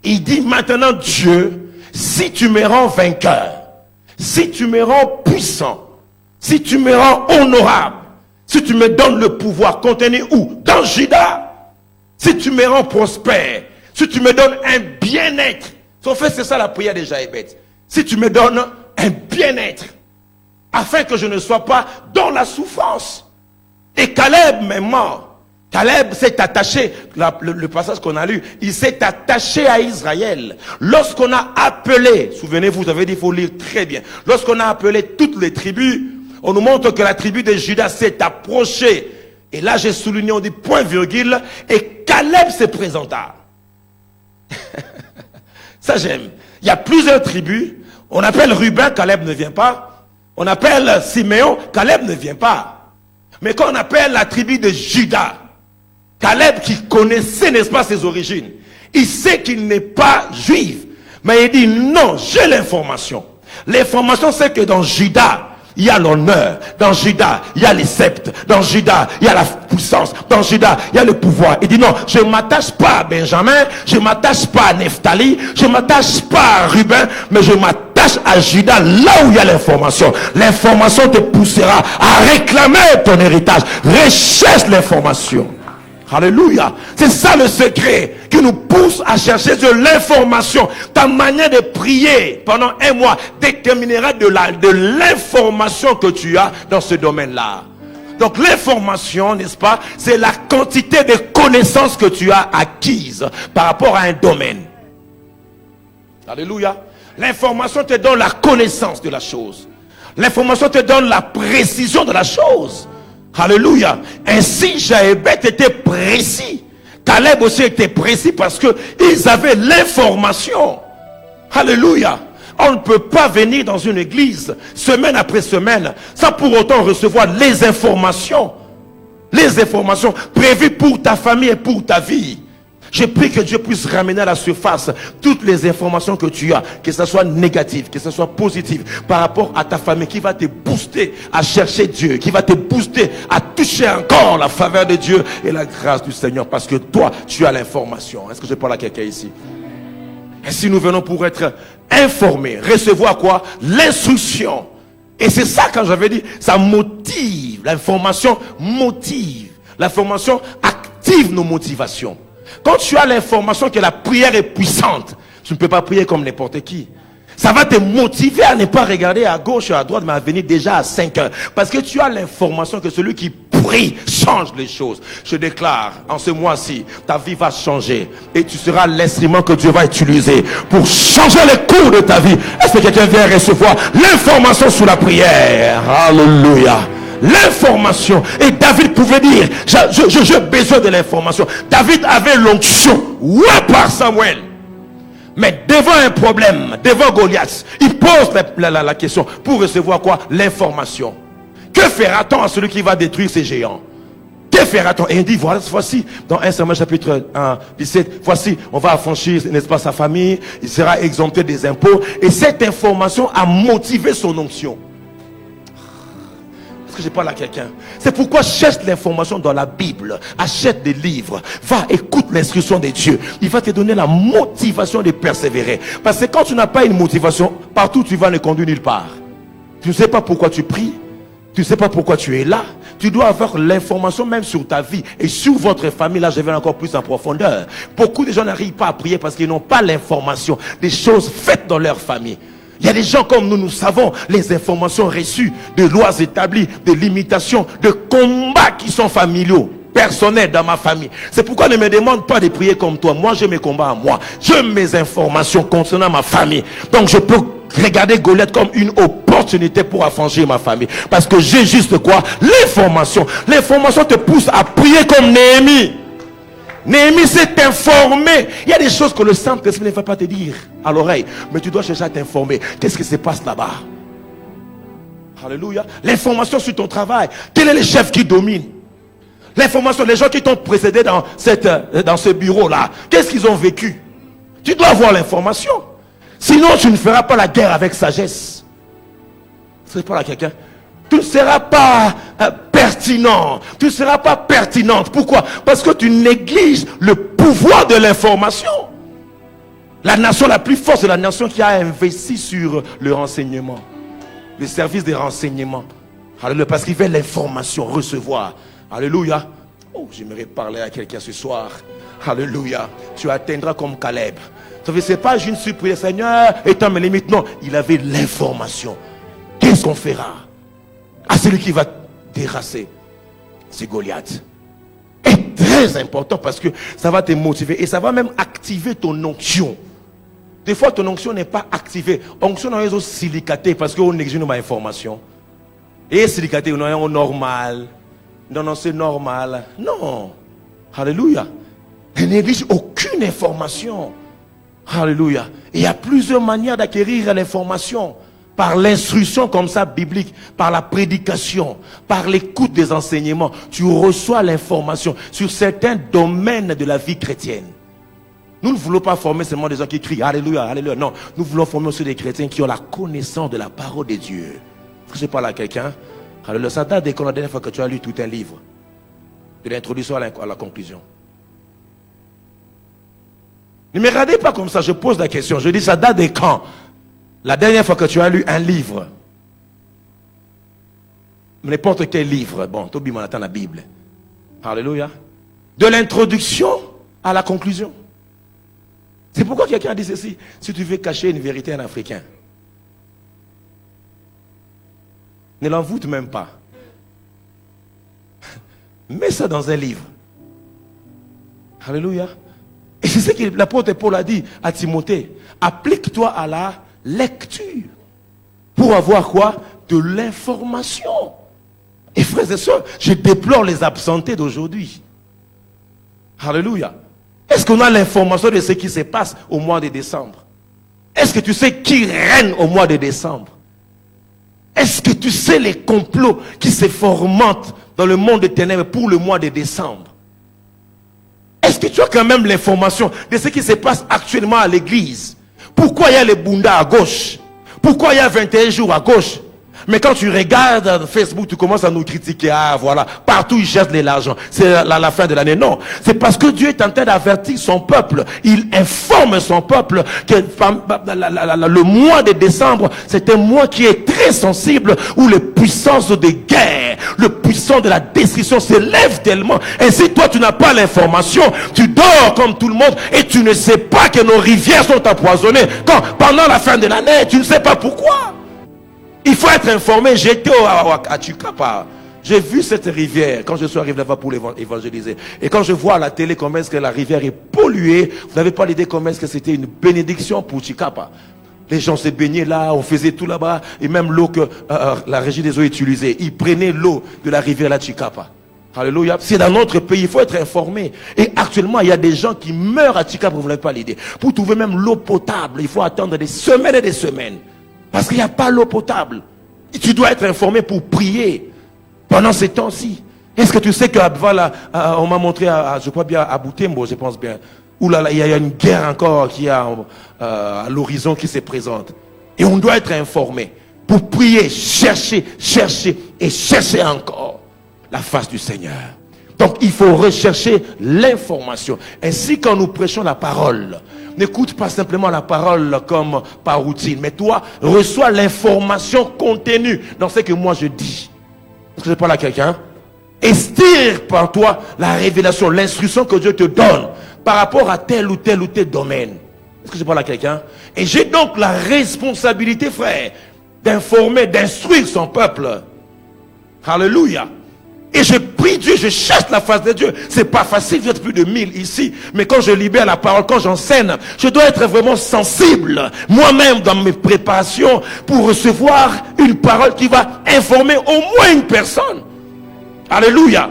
il dit maintenant, Dieu, si tu me rends vainqueur, si tu me rends puissant, si tu me rends honorable, si tu me donnes le pouvoir, contenu où? Dans Juda. Si tu me rends prospère, si tu me donnes un bien-être. En fait, c'est ça la prière de Jaébet. Si tu me donnes un bien-être, afin que je ne sois pas dans la souffrance. Et Caleb, même mort. Caleb s'est attaché, le passage qu'on a lu, il s'est attaché à Israël. Lorsqu'on a appelé, souvenez-vous, vous avez dit, il faut lire très bien. Lorsqu'on a appelé toutes les tribus, on nous montre que la tribu de Juda s'est approchée. Et là, j'ai souligné, on dit point virgule, et Caleb se présenta. Ça, j'aime. Il y a plusieurs tribus. On appelle Ruben, Caleb ne vient pas. On appelle Siméon, Caleb ne vient pas. Mais quand on appelle la tribu de Juda, Caleb qui connaissait, n'est-ce pas, ses origines, il sait qu'il n'est pas juif. Mais il dit non, j'ai l'information. L'information, c'est que dans Juda, il y a l'honneur. Dans Juda, il y a les sceptres. Dans Juda, il y a la puissance. Dans Juda, il y a le pouvoir. Il dit non, je ne m'attache pas à Benjamin, je ne m'attache pas à Nephtali, je ne m'attache pas à Ruben, mais je m'attache à Juda, là où il y a l'information. L'information te poussera à réclamer ton héritage. Recherche l'information. Alléluia. C'est ça le secret qui nous pousse à chercher de l'information. Ta manière de prier pendant un mois déterminera de l'information que tu as dans ce domaine-là. Donc l'information, n'est-ce pas, c'est la quantité de connaissances que tu as acquises par rapport à un domaine. Alléluia. L'information te donne la connaissance de la chose. L'information te donne la précision de la chose. Alléluia. Ainsi, Jaébet était précis. Caleb aussi était précis parce que ils avaient l'information. Alléluia. On ne peut pas venir dans une église semaine après semaine sans pour autant recevoir les informations prévues pour ta famille et pour ta vie. Je prie que Dieu puisse ramener à la surface toutes les informations que tu as, que ce soit négative, que ce soit positive, par rapport à ta famille, qui va te booster à chercher Dieu, qui va te booster à toucher encore la faveur de Dieu et la grâce du Seigneur, parce que toi, tu as l'information. Est-ce que je parle à quelqu'un ici? Et si nous venons pour être informés, recevoir quoi? L'instruction. Et c'est ça, quand j'avais dit, ça motive. L'information motive. L'information active nos motivations. Quand tu as l'information que la prière est puissante, tu ne peux pas prier comme n'importe qui. Ça va te motiver à ne pas regarder à gauche et à droite, mais à venir déjà à 5 heures. Parce que tu as l'information que celui qui prie change les choses. Je déclare, en ce mois-ci, ta vie va changer. Et tu seras l'instrument que Dieu va utiliser pour changer le cours de ta vie. Est-ce que quelqu'un vient recevoir l'information sous la prière? Alléluia. L'information. Et David pouvait dire, j'ai besoin de l'information. David avait l'onction, ouais, par Samuel. Mais devant un problème, devant Goliath, il pose la question pour recevoir quoi? L'information. Que fera-t-on à celui qui va détruire ces géants? Que fera-t-on? Et il dit, voici, dans 1 Samuel chapitre 17, voici, on va affranchir, n'est-ce pas, sa famille, il sera exempté des impôts. Et cette information a motivé son onction. Que je parle à quelqu'un. C'est pourquoi cherche l'information dans la Bible, achète des livres, va, écoute l'instruction de Dieu. Il va te donner la motivation de persévérer. Parce que quand tu n'as pas une motivation, partout tu vas ne conduire nulle part. Tu ne sais pas pourquoi tu pries, tu ne sais pas pourquoi tu es là. Tu dois avoir l'information même sur ta vie et sur votre famille. Là, je vais encore plus en profondeur. Beaucoup de gens n'arrivent pas à prier parce qu'ils n'ont pas l'information des choses faites dans leur famille. Il y a des gens comme nous savons les informations reçues, de lois établies, de limitations, de combats qui sont familiaux, personnels dans ma famille. C'est pourquoi ne me demande pas de prier comme toi. Moi, j'ai mes combats à moi. J'ai mes informations concernant ma famille. Donc, je peux regarder Goliath comme une opportunité pour affranchir ma famille. Parce que j'ai juste quoi? L'information. L'information te pousse à prier comme Néhémie. Néhémie s'est informé. Il y a des choses que le Saint-Esprit ne va pas te dire à l'oreille, mais tu dois chercher à t'informer. Qu'est-ce qui se passe là-bas? Alléluia. L'information sur ton travail. Quel est le chef qui domine? L'information, les gens qui t'ont précédé dans ce bureau-là, qu'est-ce qu'ils ont vécu? Tu dois avoir l'information. Sinon, tu ne feras pas la guerre avec sagesse. C'est pas là quelqu'un. Tu ne seras pas pertinent. Tu ne seras pas pertinente. Pourquoi? Parce que tu négliges le pouvoir de l'information. La nation la plus forte, c'est la nation qui a investi sur le renseignement. Le service de renseignement. Alléluia. Parce qu'il veut l'information, recevoir. Alléluia. Oh, j'aimerais parler à quelqu'un ce soir. Alléluia. Tu atteindras comme Caleb. Ça ne c'est pas une surprise. Seigneur, étant mes limites. Non, il avait l'information. Qu'est-ce qu'on fera à celui qui va terrasser? C'est Goliath. Est très important parce que ça va te motiver et ça va même activer ton onction. Des fois ton onction n'est pas activée. Onction dans les autres silicaté parce qu'on exige nos informations. Et silicaté, on est normal. Non, c'est normal. Non. Alléluia. Il néglige aucune information. Alléluia. Il y a plusieurs manières d'acquérir l'information. Par l'instruction comme ça biblique, par la prédication, par l'écoute des enseignements, tu reçois l'information sur certains domaines de la vie chrétienne. Nous ne voulons pas former seulement des gens qui crient Alléluia, Alléluia. Non, nous voulons former aussi des chrétiens qui ont la connaissance de la parole de Dieu. Je parle à quelqu'un. Alléluia. Ça date de quand la dernière fois que tu as lu tout un livre, de l'introduction à la conclusion. Ne me regardez pas comme ça, je pose la question. Je dis ça date de quand? La dernière fois que tu as lu un livre, n'importe quel livre, bon, Toby m'en attend la Bible. Alléluia. De l'introduction à la conclusion. C'est pourquoi quelqu'un a dit ceci. Si tu veux cacher une vérité à un Africain, ne l'envoûte même pas. Mets ça dans un livre. Alléluia. Et c'est ce que l'apôtre Paul a dit à Timothée. Applique-toi à la lecture pour avoir quoi? De l'information. Et frères et sœurs, je déplore les absentés d'aujourd'hui. Alléluia. Est-ce qu'on a l'information de ce qui se passe au mois de décembre? Est-ce que tu sais qui règne au mois de décembre? Est-ce que tu sais les complots qui se fomentent dans le monde des ténèbres pour le mois de décembre? Est-ce est-ce que tu as quand même l'information de ce qui se passe actuellement à l'église? Pourquoi il y a les bundas à gauche? Pourquoi il y a 21 jours à gauche? Mais quand tu regardes Facebook, tu commences à nous critiquer. Ah voilà, partout ils cherchent de l'argent. C'est la fin de l'année. Non, c'est parce que Dieu est en train d'avertir son peuple. Il informe son peuple que le mois de décembre, c'est un mois qui est très sensible, où les puissances de guerre, le puissant de la destruction s'élèvent tellement. Et si toi tu n'as pas l'information, tu dors comme tout le monde et tu ne sais pas que nos rivières sont empoisonnées. Quand pendant la fin de l'année, tu ne sais pas pourquoi. Il faut être informé. J'étais à Chikapa. J'ai vu cette rivière quand je suis arrivé là-bas pour évangéliser. Et quand je vois à la télé comment est-ce que la rivière est polluée, vous n'avez pas l'idée comment est-ce que c'était une bénédiction pour Chikapa. Les gens se baignaient là, on faisait tout là-bas. Et même l'eau que la régie des eaux utilisait, ils prenaient l'eau de la rivière la Chikapa. Alléluia. C'est dans notre pays, il faut être informé. Et actuellement, il y a des gens qui meurent à Chikapa, vous n'avez pas l'idée. Pour trouver même l'eau potable, il faut attendre des semaines et des semaines. Parce qu'il n'y a pas l'eau potable. Et tu dois être informé pour prier pendant ces temps-ci. Est-ce que tu sais on m'a montré, je crois bien, à Boutembo, je pense bien, où là, il y a une guerre encore qui a à l'horizon qui se présente. Et on doit être informé pour prier, chercher et chercher encore la face du Seigneur. Donc il faut rechercher l'information. Ainsi, quand nous prêchons la parole, n'écoute pas simplement la parole comme par routine, mais toi, reçois l'information contenue dans ce que moi je dis. Est-ce que je parle à quelqu'un? Estire par toi la révélation, l'instruction que Dieu te donne par rapport à tel ou tel domaine. Est-ce que je parle à quelqu'un? Et j'ai donc la responsabilité, frère, d'informer, d'instruire son peuple. Alléluia. Et je prie Dieu, je cherche la face de Dieu. C'est pas facile, vous êtes plus de 1000 ici. Mais quand je libère la parole, quand j'enseigne, je dois être vraiment sensible, moi-même dans mes préparations, pour recevoir une parole qui va informer au moins une personne. Alléluia.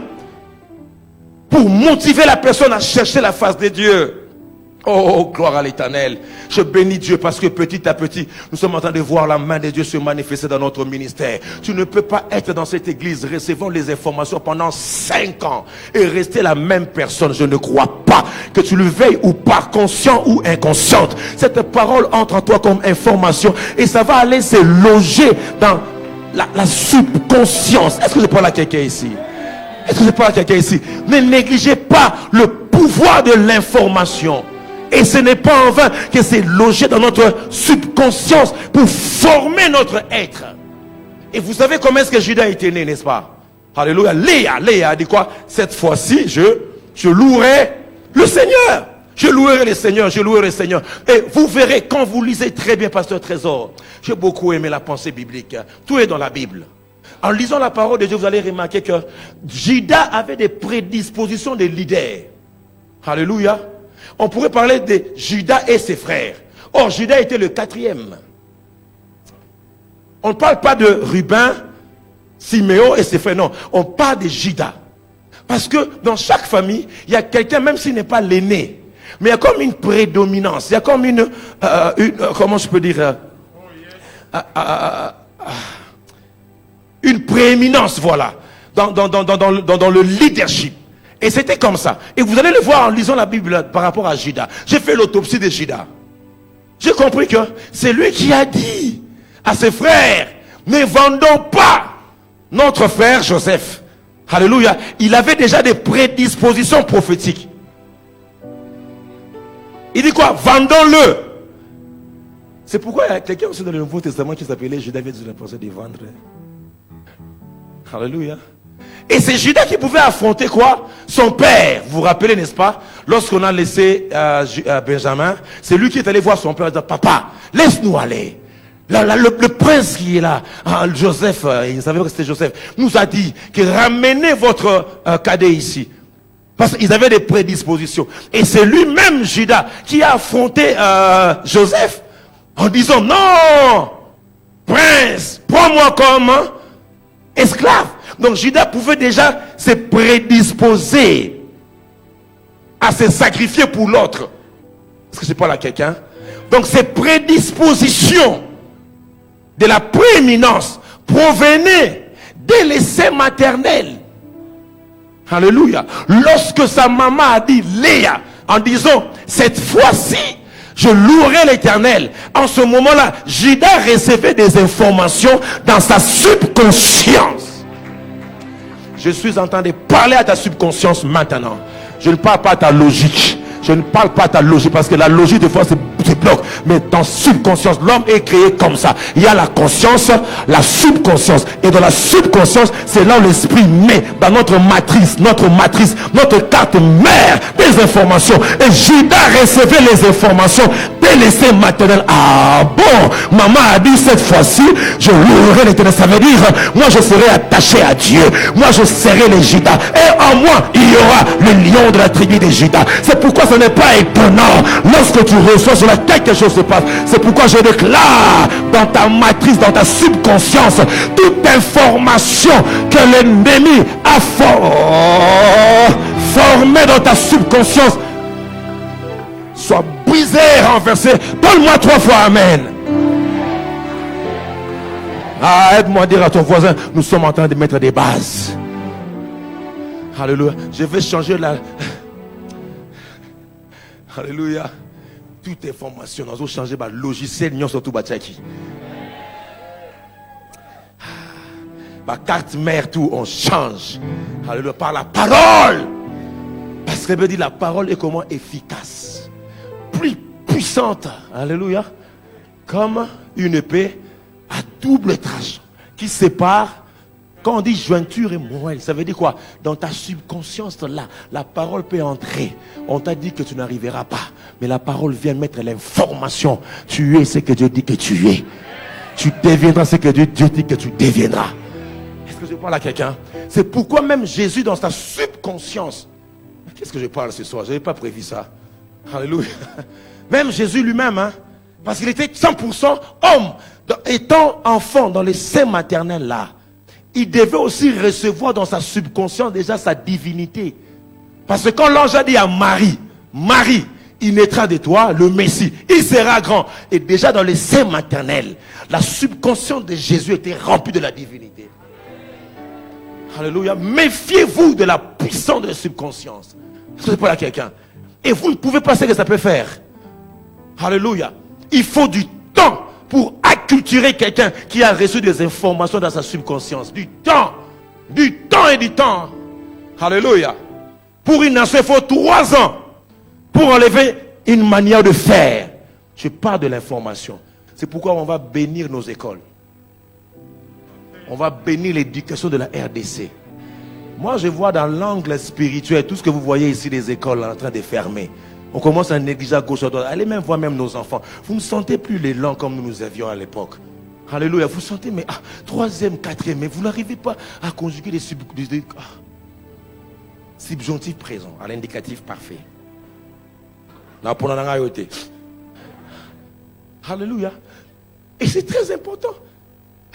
Pour motiver la personne à chercher la face de Dieu. Oh, gloire à l'Éternel. Je bénis Dieu parce que petit à petit, nous sommes en train de voir la main de Dieu se manifester dans notre ministère. Tu ne peux pas être dans cette église recevant les informations pendant 5 ans et rester la même personne. Je ne crois pas que tu le veuilles ou pas, conscient ou inconsciente. Cette parole entre en toi comme information et ça va aller se loger dans la subconscience. Est-ce que je parle à quelqu'un ici? Est-ce que je parle à quelqu'un ici? Ne négligez pas le pouvoir de l'information. Et ce n'est pas en vain que c'est logé dans notre subconscience pour former notre être. Et vous savez comment est-ce que Judas était né, n'est-ce pas? Alléluia. Léa a dit quoi? Cette fois-ci, je louerai le Seigneur. Je louerai le Seigneur, je louerai le Seigneur. Et vous verrez, quand vous lisez très bien, Pasteur Trésor, j'ai beaucoup aimé la pensée biblique. Tout est dans la Bible. En lisant la parole de Dieu, vous allez remarquer que Judas avait des prédispositions de leader. Alléluia. On pourrait parler de Judas et ses frères. Or, Judas était le 4e. On ne parle pas de Ruben, Siméon et ses frères. Non, on parle de Judas. Parce que dans chaque famille, il y a quelqu'un, même s'il n'est pas l'aîné, mais il y a comme une prédominance. Il y a comme une comment je peux dire, une prééminence, voilà, dans le leadership. Et c'était comme ça. Et vous allez le voir en lisant la Bible par rapport à Judas. J'ai fait l'autopsie de Judas. J'ai compris que c'est lui qui a dit à ses frères, ne vendons pas notre frère Joseph. Alléluia. Il avait déjà des prédispositions prophétiques. Il dit quoi? Vendons-le. C'est pourquoi il y a quelqu'un aussi dans le Nouveau Testament qui s'appelait Judas, avait pensé de vendre. Alléluia. Et c'est Judas qui pouvait affronter quoi? Son père. Vous vous rappelez, n'est-ce pas? Lorsqu'on a laissé Benjamin, c'est lui qui est allé voir son père et dit, papa, laisse-nous aller. Le prince qui est là, Joseph, il savait que c'était Joseph, nous a dit que ramenez votre cadet ici. Parce qu'ils avaient des prédispositions. Et c'est lui-même, Judas, qui a affronté Joseph en disant, non, prince, prends-moi comme esclave. Donc Judas pouvait déjà se prédisposer à se sacrifier pour l'autre. Est-ce que je parle à quelqu'un? Donc ces prédispositions de la prééminence provenaient des laissés maternels. Alléluia. Lorsque sa maman a dit Léa, en disant, cette fois-ci, je louerai l'Éternel. En ce moment-là, Judas recevait des informations dans sa subconscience. Je suis en train de parler à ta subconscience maintenant. Je ne parle pas à ta logique. Je ne parle pas à ta logique parce que la logique des fois se bloque. Mais dans subconscience, l'homme est créé comme ça. Il y a la conscience, la subconscience. Et dans la subconscience, c'est là où l'esprit met dans notre matrice, notre carte mère des informations. Et Judas recevait les informations dès les seins maternels. Ah bon, maman a dit cette fois-ci, je louerai l'Éternel. Ça veut dire, moi je serai attaché à Dieu. Moi je serai les Judas. Et en moi, il y aura le lion de la tribu des Judas. C'est pourquoi ce n'est pas étonnant lorsque tu reçois sur la quelque chose se passe. C'est pourquoi je déclare dans ta matrice, dans ta subconscience, toute information que l'ennemi a formée dans ta subconscience soit brisée, renversée. Donne-moi 3 fois amen. Ah, aide-moi à dire à ton voisin, nous sommes en train de mettre des bases. Alléluia. Je vais changer la... Alléluia. Toute information, nous allons changer le logiciel, nous surtout Bachaki. Ma carte mère, tout, on change. Alléluia. Par la parole. Parce que veut dire la parole est comment efficace. Plus puissante. Alléluia. Comme une épée à double tranchant qui sépare. Quand on dit jointure et moelle, ça veut dire quoi? Dans ta subconscience, là, la parole peut entrer. On t'a dit que tu n'arriveras pas. Mais la parole vient mettre l'information. Tu es ce que Dieu dit que tu es. Tu deviendras ce que Dieu dit que tu deviendras. Est-ce que je parle à quelqu'un? C'est pourquoi même Jésus, dans sa subconscience... Qu'est-ce que je parle ce soir? Je n'avais pas prévu ça. Alléluia. Même Jésus lui-même, hein, parce qu'il était 100% homme. Étant enfant dans les seins maternels là, il devait aussi recevoir dans sa subconscience déjà sa divinité. Parce que quand l'ange a dit à Marie, Marie, il naîtra de toi le Messie, il sera grand. Et déjà dans les seins maternels, la subconscience de Jésus était remplie de la divinité. Alléluia. Méfiez-vous de la puissance de la subconscience. C'est pas là quelqu'un. Et vous ne pouvez pas ce que ça peut faire. Alléluia. Il faut du temps pour acculturer quelqu'un qui a reçu des informations dans sa subconscience. Du temps et du temps. Alléluia. Pour une nation, il faut 3 ans pour enlever une manière de faire. Je parle de l'information. C'est pourquoi on va bénir nos écoles. On va bénir l'éducation de la RDC. Moi, je vois dans l'angle spirituel, tout ce que vous voyez ici, les écoles en train de fermer. On commence à négliger à gauche à droite. Allez même voir même nos enfants. Vous ne sentez plus les langues comme nous avions à l'époque. Alléluia. Vous sentez, mais 3e, 4e, mais vous n'arrivez pas à conjuguer les subjonctifs présents à l'indicatif parfait. Alléluia. Et c'est très important.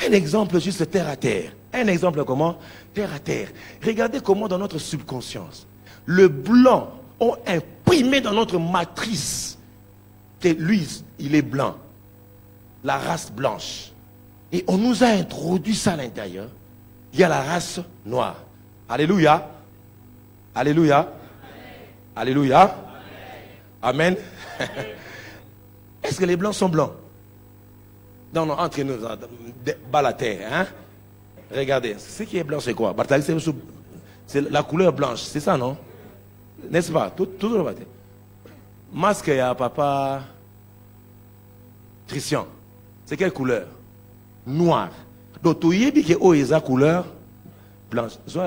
Un exemple juste terre à terre. Un exemple comment? Terre à terre. Regardez comment dans notre subconscience, le blanc ont imprimé dans notre matrice que lui, il est blanc. La race blanche. Et on nous a introduit ça à l'intérieur. Il y a la race noire. Alléluia. Alléluia. Alléluia. Amen. Est-ce que les blancs sont blancs? Non, non, entre nous, bas la terre. Hein? Regardez, ce qui est blanc, c'est quoi? C'est la couleur blanche, c'est ça, non? N'est-ce pas? Tout le matin. Masque à papa Christian. C'est quelle couleur? Noir. Donc, tu y dis que oh, il y a couleur blanche. De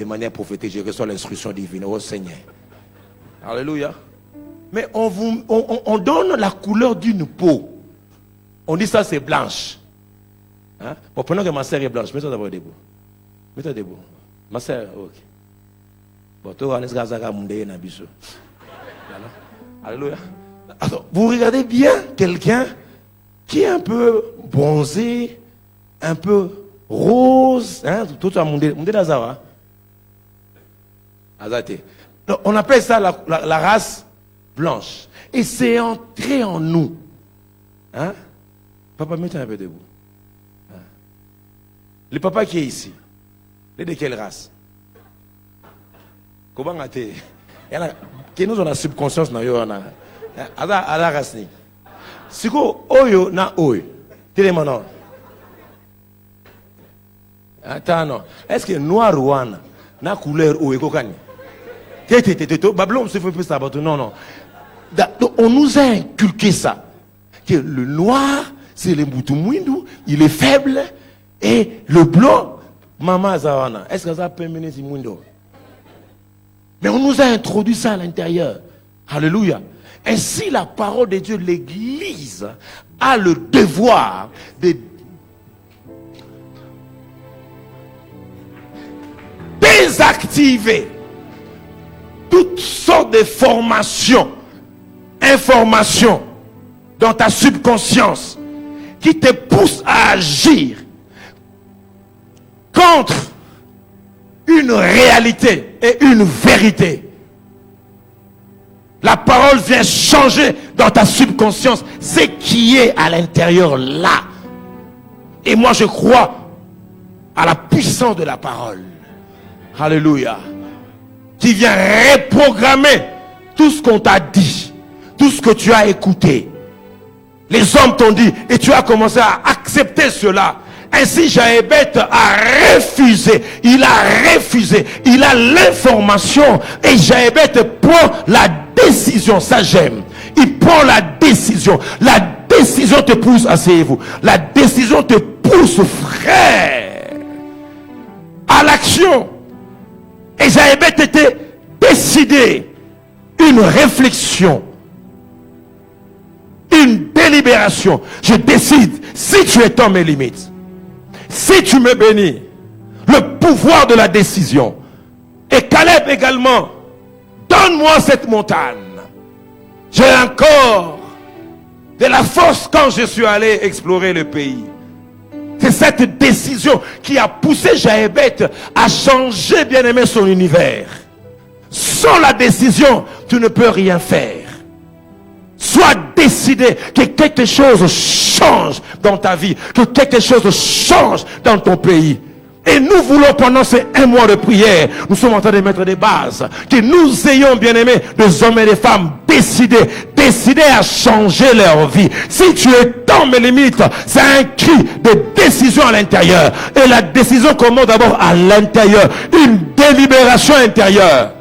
manière prophétique, je reçois l'instruction divine au Seigneur. Alléluia. Mais on donne la couleur d'une peau. On dit ça, c'est blanche. Hein? Bon, pendant que ma sœur est blanche, mets-toi d'abord debout. Mets-toi debout. Ma sœur, ok. Bon, toi, on est alléluia. Alors, vous regardez bien quelqu'un qui est un peu bronzé, un peu rose, hein, tout ça, on appelle ça la race blanche. Et c'est entré en nous. Hein? Papa, mets-toi un peu debout. Hein? Le papa qui est ici, De quelle race? Comment on a été? Que nous on a subconscience na yo na. Ala race ni. Siko oyo na oyo. Télément non. Attends non. Est-ce que noir ou na couleur oyo kokani? Babylone se fait plus ça. Non non. On nous a inculqué ça. Que le noir c'est le Mbutumwindu, il est faible et le blanc Maman Zawana, est-ce que ça peut mener ce monde? Mais on nous a introduit ça à l'intérieur. Alléluia. Ainsi, la parole de Dieu, l'Église, a le devoir de désactiver toutes sortes de formations, informations dans ta subconscience qui te poussent à agir contre une réalité et une vérité. La parole vient changer dans ta subconscience ce qui est à l'intérieur là. Et moi je crois à la puissance de la parole. Alléluia. Qui vient reprogrammer tout ce qu'on t'a dit, tout ce que tu as écouté. Les hommes t'ont dit et tu as commencé à accepter cela. Ainsi, Jaébet a refusé. Il a refusé. Il a l'information. Et Jaébet prend la décision. Ça, j'aime. Il prend la décision. La décision te pousse, asseyez-vous. La décision te pousse, frère, à l'action. Et Jaébet était décidé. Une réflexion. Une délibération. Je décide si tu es dans mes limites. Si tu me bénis, le pouvoir de la décision. Et Caleb également, donne-moi cette montagne. J'ai encore de la force quand je suis allé explorer le pays. C'est cette décision qui a poussé Jaébet à changer, bien aimé, son univers. Sans la décision, tu ne peux rien faire. Sois décidé que quelque chose change dans ta vie, que quelque chose change dans ton pays. Et nous voulons pendant ces 1 mois de prière, nous sommes en train de mettre des bases, que nous ayons, bien aimés, des hommes et des femmes décidés à changer leur vie. Si tu es dans mes limites, c'est un cri de décision à l'intérieur. Et la décision commence d'abord à l'intérieur, une délibération intérieure.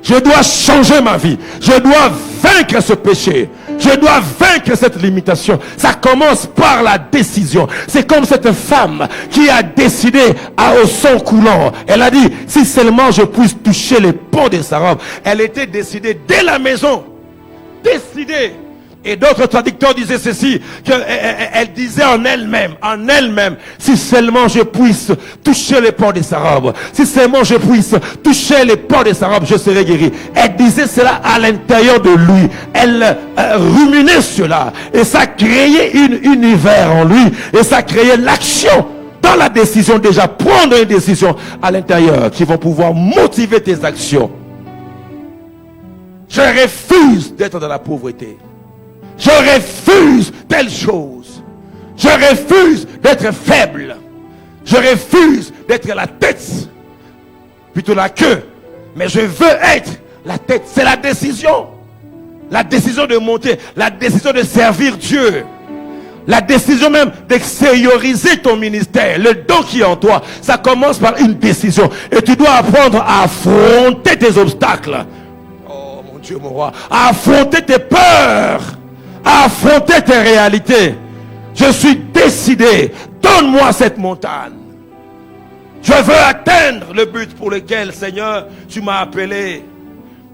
Je dois changer ma vie. Je dois vaincre ce péché. Je dois vaincre cette limitation. Ça commence par la décision. C'est comme cette femme qui a décidé au sang coulant. Elle a dit, si seulement je puisse toucher les pans de sa robe. Elle était décidée dès la maison. Décidée. Et d'autres traducteurs disaient ceci, qu'elle disait en elle-même, si seulement je puisse toucher les pans de sa robe, si seulement je puisse toucher les pans de sa robe, je serai guéri. Elle disait cela à l'intérieur de lui. Elle ruminait cela. Et ça créait un univers en lui. Et ça créait l'action dans la décision. Déjà, prendre une décision à l'intérieur qui vont pouvoir motiver tes actions. Je refuse d'être dans la pauvreté. Je refuse telle chose. Je refuse d'être faible. Je refuse d'être la tête, plutôt la queue. Mais je veux être la tête. C'est la décision. La décision de monter. La décision de servir Dieu. La décision même d'extérioriser ton ministère. Le don qui est en toi. Ça commence par une décision. Et tu dois apprendre à affronter tes obstacles. Oh mon Dieu, mon roi. À affronter tes peurs. À affronter tes réalités. Je suis décidé. Donne-moi cette montagne. Je veux atteindre le but pour lequel, Seigneur, tu m'as appelé.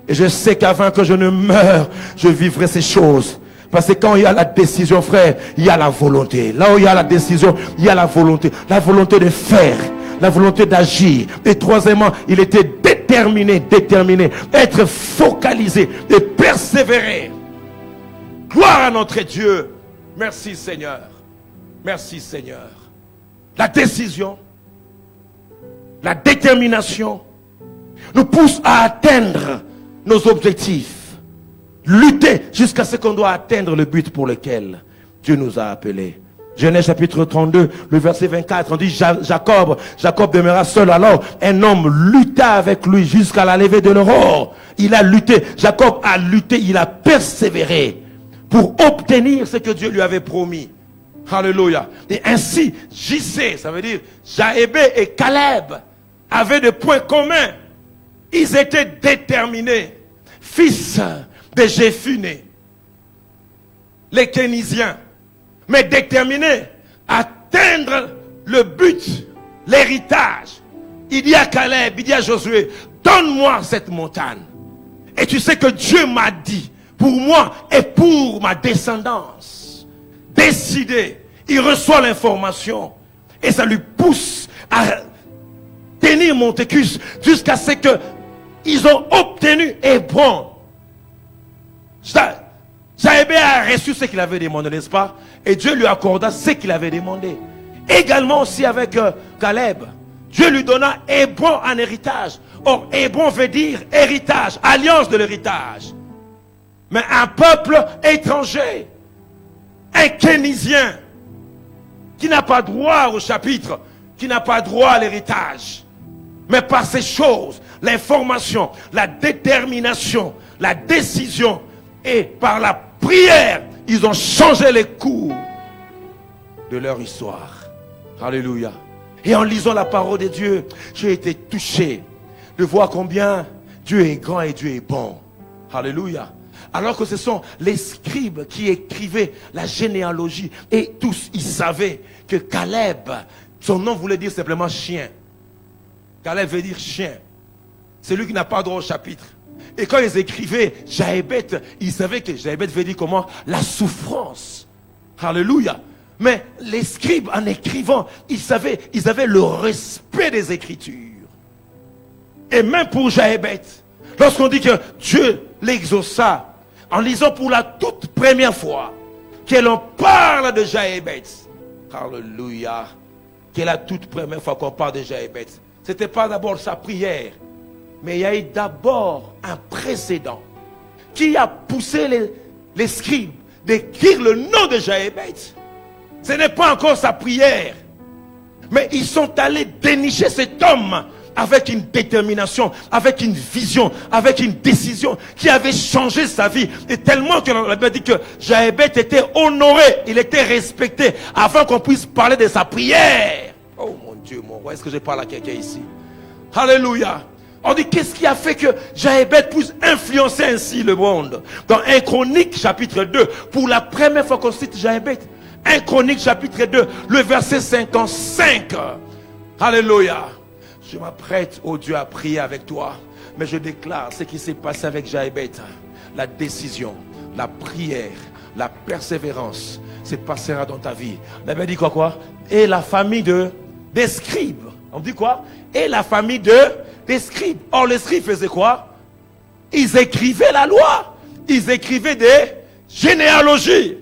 Et je sais qu'avant que je ne meure, je vivrai ces choses. Parce que quand il y a la décision, frère, il y a la volonté. Là où il y a la décision, il y a la volonté. La volonté de faire. La volonté d'agir. Et troisièmement, il était déterminé. Être focalisé et persévérer. Gloire à notre Dieu. Merci Seigneur. Merci Seigneur. La décision, la détermination nous pousse à atteindre nos objectifs. Lutter jusqu'à ce qu'on doit atteindre le but pour lequel Dieu nous a appelés. Genèse chapitre 32, le verset 24, on dit Jacob demeura seul. Alors un homme lutta avec lui jusqu'à la levée de l'aurore. Il a lutté, Jacob a lutté, il a persévéré pour obtenir ce que Dieu lui avait promis. Alléluia. Et ainsi, JC, ça veut dire Jaébé et Caleb avaient des points communs. Ils étaient déterminés, fils de Jéphuné, les Kénisiens, mais déterminés à atteindre le but, l'héritage. Il dit à Caleb, il dit à Josué, donne-moi cette montagne. Et tu sais que Dieu m'a dit, pour moi et pour ma descendance, décider. Il reçoit l'information et ça lui pousse à tenir Montécus jusqu'à ce qu'ils ont obtenu Hébron. Jaébé a reçu ce qu'il avait demandé, n'est-ce pas? Et Dieu lui accorda ce qu'il avait demandé. Également aussi avec Caleb, Dieu lui donna Hébron en héritage. Or, Hébron veut dire héritage, alliance de l'héritage. Mais un peuple étranger, un Kénisien, qui n'a pas droit au chapitre, qui n'a pas droit à l'héritage. Mais par ces choses, l'information, la détermination, la décision, et par la prière, ils ont changé les cours de leur histoire. Alléluia. Et en lisant la parole de Dieu, j'ai été touché de voir combien Dieu est grand et Dieu est bon. Alléluia. Alors que ce sont les scribes qui écrivaient la généalogie. Et tous, ils savaient que Caleb, son nom voulait dire simplement chien. Caleb veut dire chien. C'est lui qui n'a pas droit au chapitre. Et quand ils écrivaient Jaébet, ils savaient que Jaébet veut dire comment? La souffrance. Alléluia. Mais les scribes, en écrivant, ils avaient le respect des Écritures. Et même pour Jaébet, lorsqu'on dit que Dieu l'exauça, en lisant pour la toute première fois, qu'elle en parle de Jaébet. Alléluia. Quelle est la toute première fois qu'on parle de Jaébet? Ce n'était pas d'abord sa prière, mais il y a eu d'abord un précédent qui a poussé les scribes d'écrire le nom de Jaébet. Ce n'est pas encore sa prière, mais ils sont allés dénicher cet homme avec une détermination, avec une vision, avec une décision qui avait changé sa vie. Et tellement que l'on a dit que Jaébet était honoré, il était respecté avant qu'on puisse parler de sa prière. Oh mon Dieu, mon roi, est-ce que je parle à quelqu'un ici? Alléluia. On dit qu'est-ce qui a fait que Jaébet puisse influencer ainsi le monde? Dans 1 Chronique chapitre 2, pour la première fois qu'on cite Jaébet, 1 Chronique chapitre 2, le verset 55. Alléluia. Je m'apprête, oh Dieu, à prier avec toi. Mais je déclare ce qui s'est passé avec Jaébet. La décision, la prière, la persévérance se passera dans ta vie. La Bible dit quoi? Et la famille des scribes. On dit quoi? Et la famille des scribes. Or, les scribes faisaient quoi? Ils écrivaient la loi. Ils écrivaient des généalogies.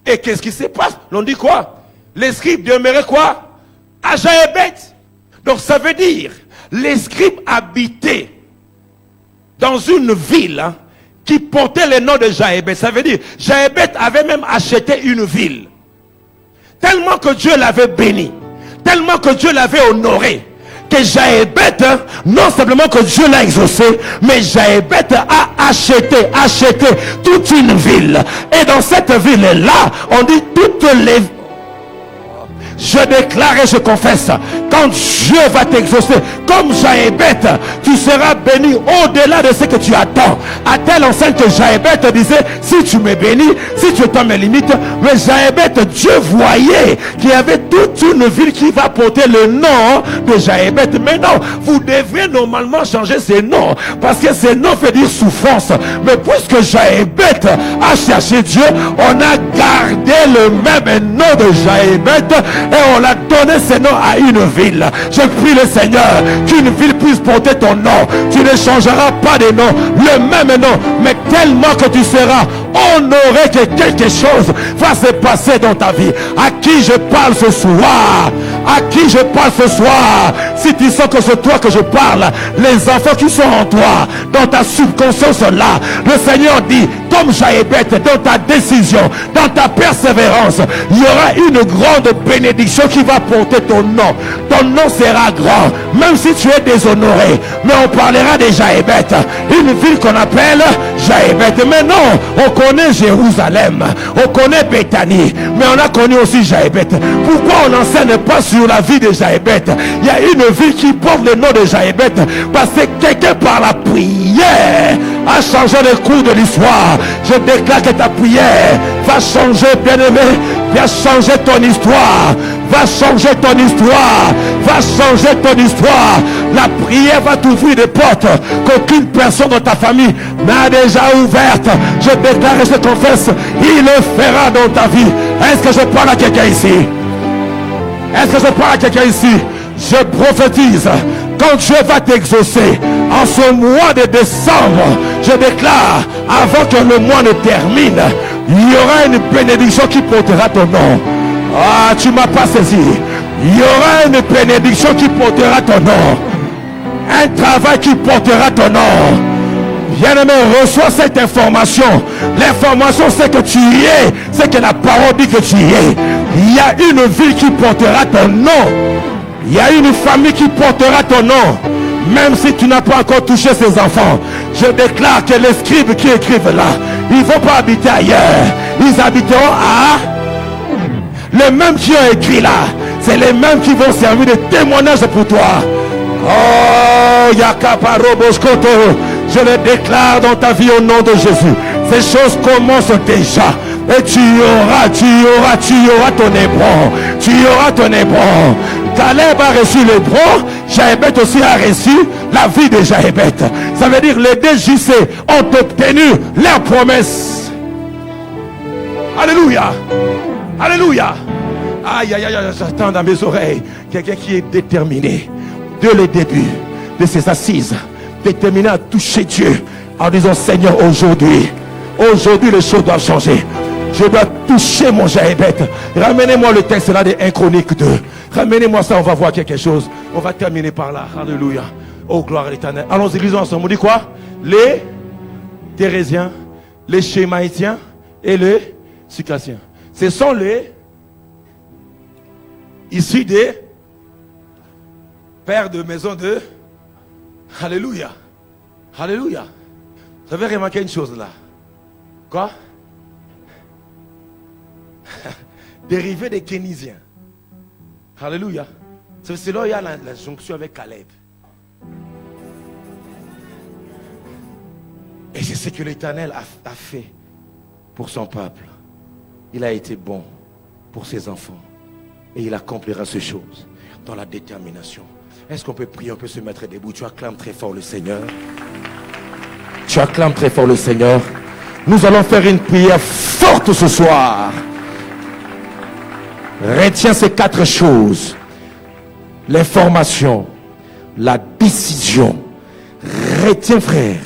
Et qu'est-ce qui se passe? On dit quoi? Les scribes demeuraient quoi? À Jaébet. Donc ça veut dire, les scribes habitaient dans une ville qui portait le nom de Jaébet. Ça veut dire, Jaébet avait même acheté une ville. Tellement que Dieu l'avait béni, tellement que Dieu l'avait honoré, que Jaébet, non simplement que Dieu l'a exaucé, mais Jaébet a acheté toute une ville. Et dans cette ville-là, on dit toutes les... Je déclare et je confesse, quand Dieu va t'exaucer, comme Jaébet, tu seras béni au-delà de ce que tu attends. À telle enseigne que Jaébet disait, si tu me bénis, si tu étends mes limites, mais Jaébet, Dieu voyait qu'il y avait toute une ville qui va porter le nom de Jaébet. Mais non, vous devez normalement changer ces noms, parce que ces noms veut dire souffrance. Mais puisque Jaébet a cherché Dieu, on a gardé le même nom de Jaébet, et on a donné ce nom à une ville. Je prie le Seigneur qu'une ville puisse porter ton nom. Tu ne changeras pas de nom, le même nom, mais tellement que tu seras honoré que quelque chose va se passer dans ta vie. À qui je parle ce soir? À qui je parle ce soir? Si tu sens que c'est toi que je parle, les enfants qui sont en toi, dans ta subconscience là, le Seigneur dit, comme Jaébet, dans ta décision, dans ta persévérance, il y aura une grande bénédiction qui va porter ton nom. Ton nom sera grand, même si tu es déshonoré. Mais on parlera de Jaébet, une ville qu'on appelle Jaébet. Mais non, on connaît Jérusalem, on connaît Béthanie, mais on a connu aussi Jaébet. Pourquoi on n'enseigne pas sur la vie de Jaébet? Il y a une ville qui porte le nom de Jaébet parce que quelqu'un par la prière a changé le cours de l'histoire. Je déclare que ta prière va changer, bien-aimé, va changer ton histoire, va changer ton histoire, va changer ton histoire. La prière va t'ouvrir des portes qu'aucune personne dans ta famille n'a déjà ouvertes. Je déclare et je confesse, il le fera dans ta vie. Est-ce que je parle à quelqu'un ici? Est-ce que je parle à quelqu'un ici? Je prophétise, quand Dieu va t'exaucer en ce mois de décembre, je déclare, avant que le mois ne termine, il y aura une bénédiction qui portera ton nom. Ah, tu m'as pas saisi. Il y aura une bénédiction qui portera ton nom. Un travail qui portera ton nom. Bien-aimé, reçois cette information. L'information, c'est que tu y es. C'est que la parole dit que tu y es. Il y a une ville qui portera ton nom. Il y a une famille qui portera ton nom. Même si tu n'as pas encore touché ses enfants, je déclare que les scribes qui écrivent là, ils ne vont pas habiter ailleurs. Ils habiteront à... Les mêmes qui ont écrit là, c'est les mêmes qui vont servir de témoignage pour toi. Oh, Yakaparoboskoto, je le déclare dans ta vie au nom de Jésus. Ces choses commencent déjà. Et tu auras ton Hébron. Tu auras ton Hébron. Caleb a reçu l'Hébron. Jaébet aussi a reçu la vie de Jaébet. Ça veut dire les deux JC ont obtenu leur promesse. Alléluia. Alléluia. Aïe, aïe, aïe, j'attends dans mes oreilles quelqu'un qui est déterminé dès le début de ses assises, déterminé à toucher Dieu en disant, Seigneur, aujourd'hui les choses doivent changer. Je dois toucher mon Jaébet. Ramenez-moi le texte là de 1 Chronique 2. Ramenez-moi ça, on va voir quelque chose. On va terminer par là. Alléluia. Oh, gloire à l'Éternel. Allons-y, lisons ensemble. On dit quoi? Les Thérésiens, les Schémaïtiens et les Sucassiens. Ce sont les issus des pères de maison de... Alléluia. Alléluia. Vous avez remarqué une chose là. Quoi? Dérivé des Kénisiens. Alléluia. C'est là où il y a la jonction avec Caleb. Et c'est ce que l'Éternel a fait pour son peuple. Il a été bon pour ses enfants. Et il accomplira ces choses dans la détermination. Est-ce qu'on peut prier? On peut se mettre debout. Tu acclames très fort le Seigneur. Tu acclames très fort le Seigneur. Nous allons faire une prière forte ce soir. Retiens ces 4 choses. L'information, la décision. Retiens, frère,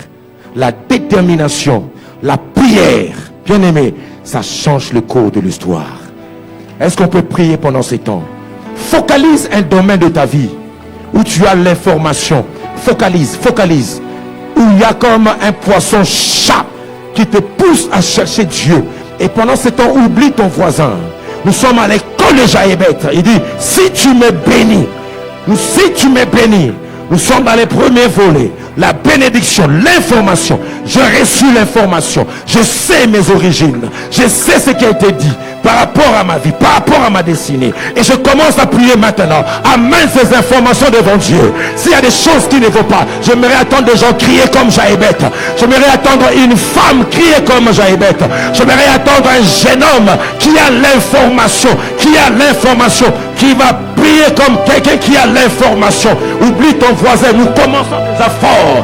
la détermination, la prière. Bien-aimé, ça change le cours de l'histoire. Est-ce qu'on peut prier pendant ces temps? Focalise un domaine de ta vie où tu as l'information. Focalise. Où il y a comme un poisson chat qui te pousse à chercher Dieu. Et pendant ce temps, oublie ton voisin. Nous sommes à l'école de Jaébet. Il dit, si tu me bénis, nous sommes dans les premiers volets. La bénédiction, l'information. J'ai reçu l'information. Je sais mes origines. Je sais ce qui a été dit par rapport à ma vie, par rapport à ma destinée. Et je commence à prier maintenant. Amène ces informations devant Dieu. S'il y a des choses qui ne vont pas, j'aimerais attendre des gens crier comme Jaébet. J'aimerais attendre une femme crier comme Jaébet. J'aimerais attendre un jeune homme qui a l'information, qui va prier comme quelqu'un qui a l'information. Oublie ton voisin. Nous commençons des efforts.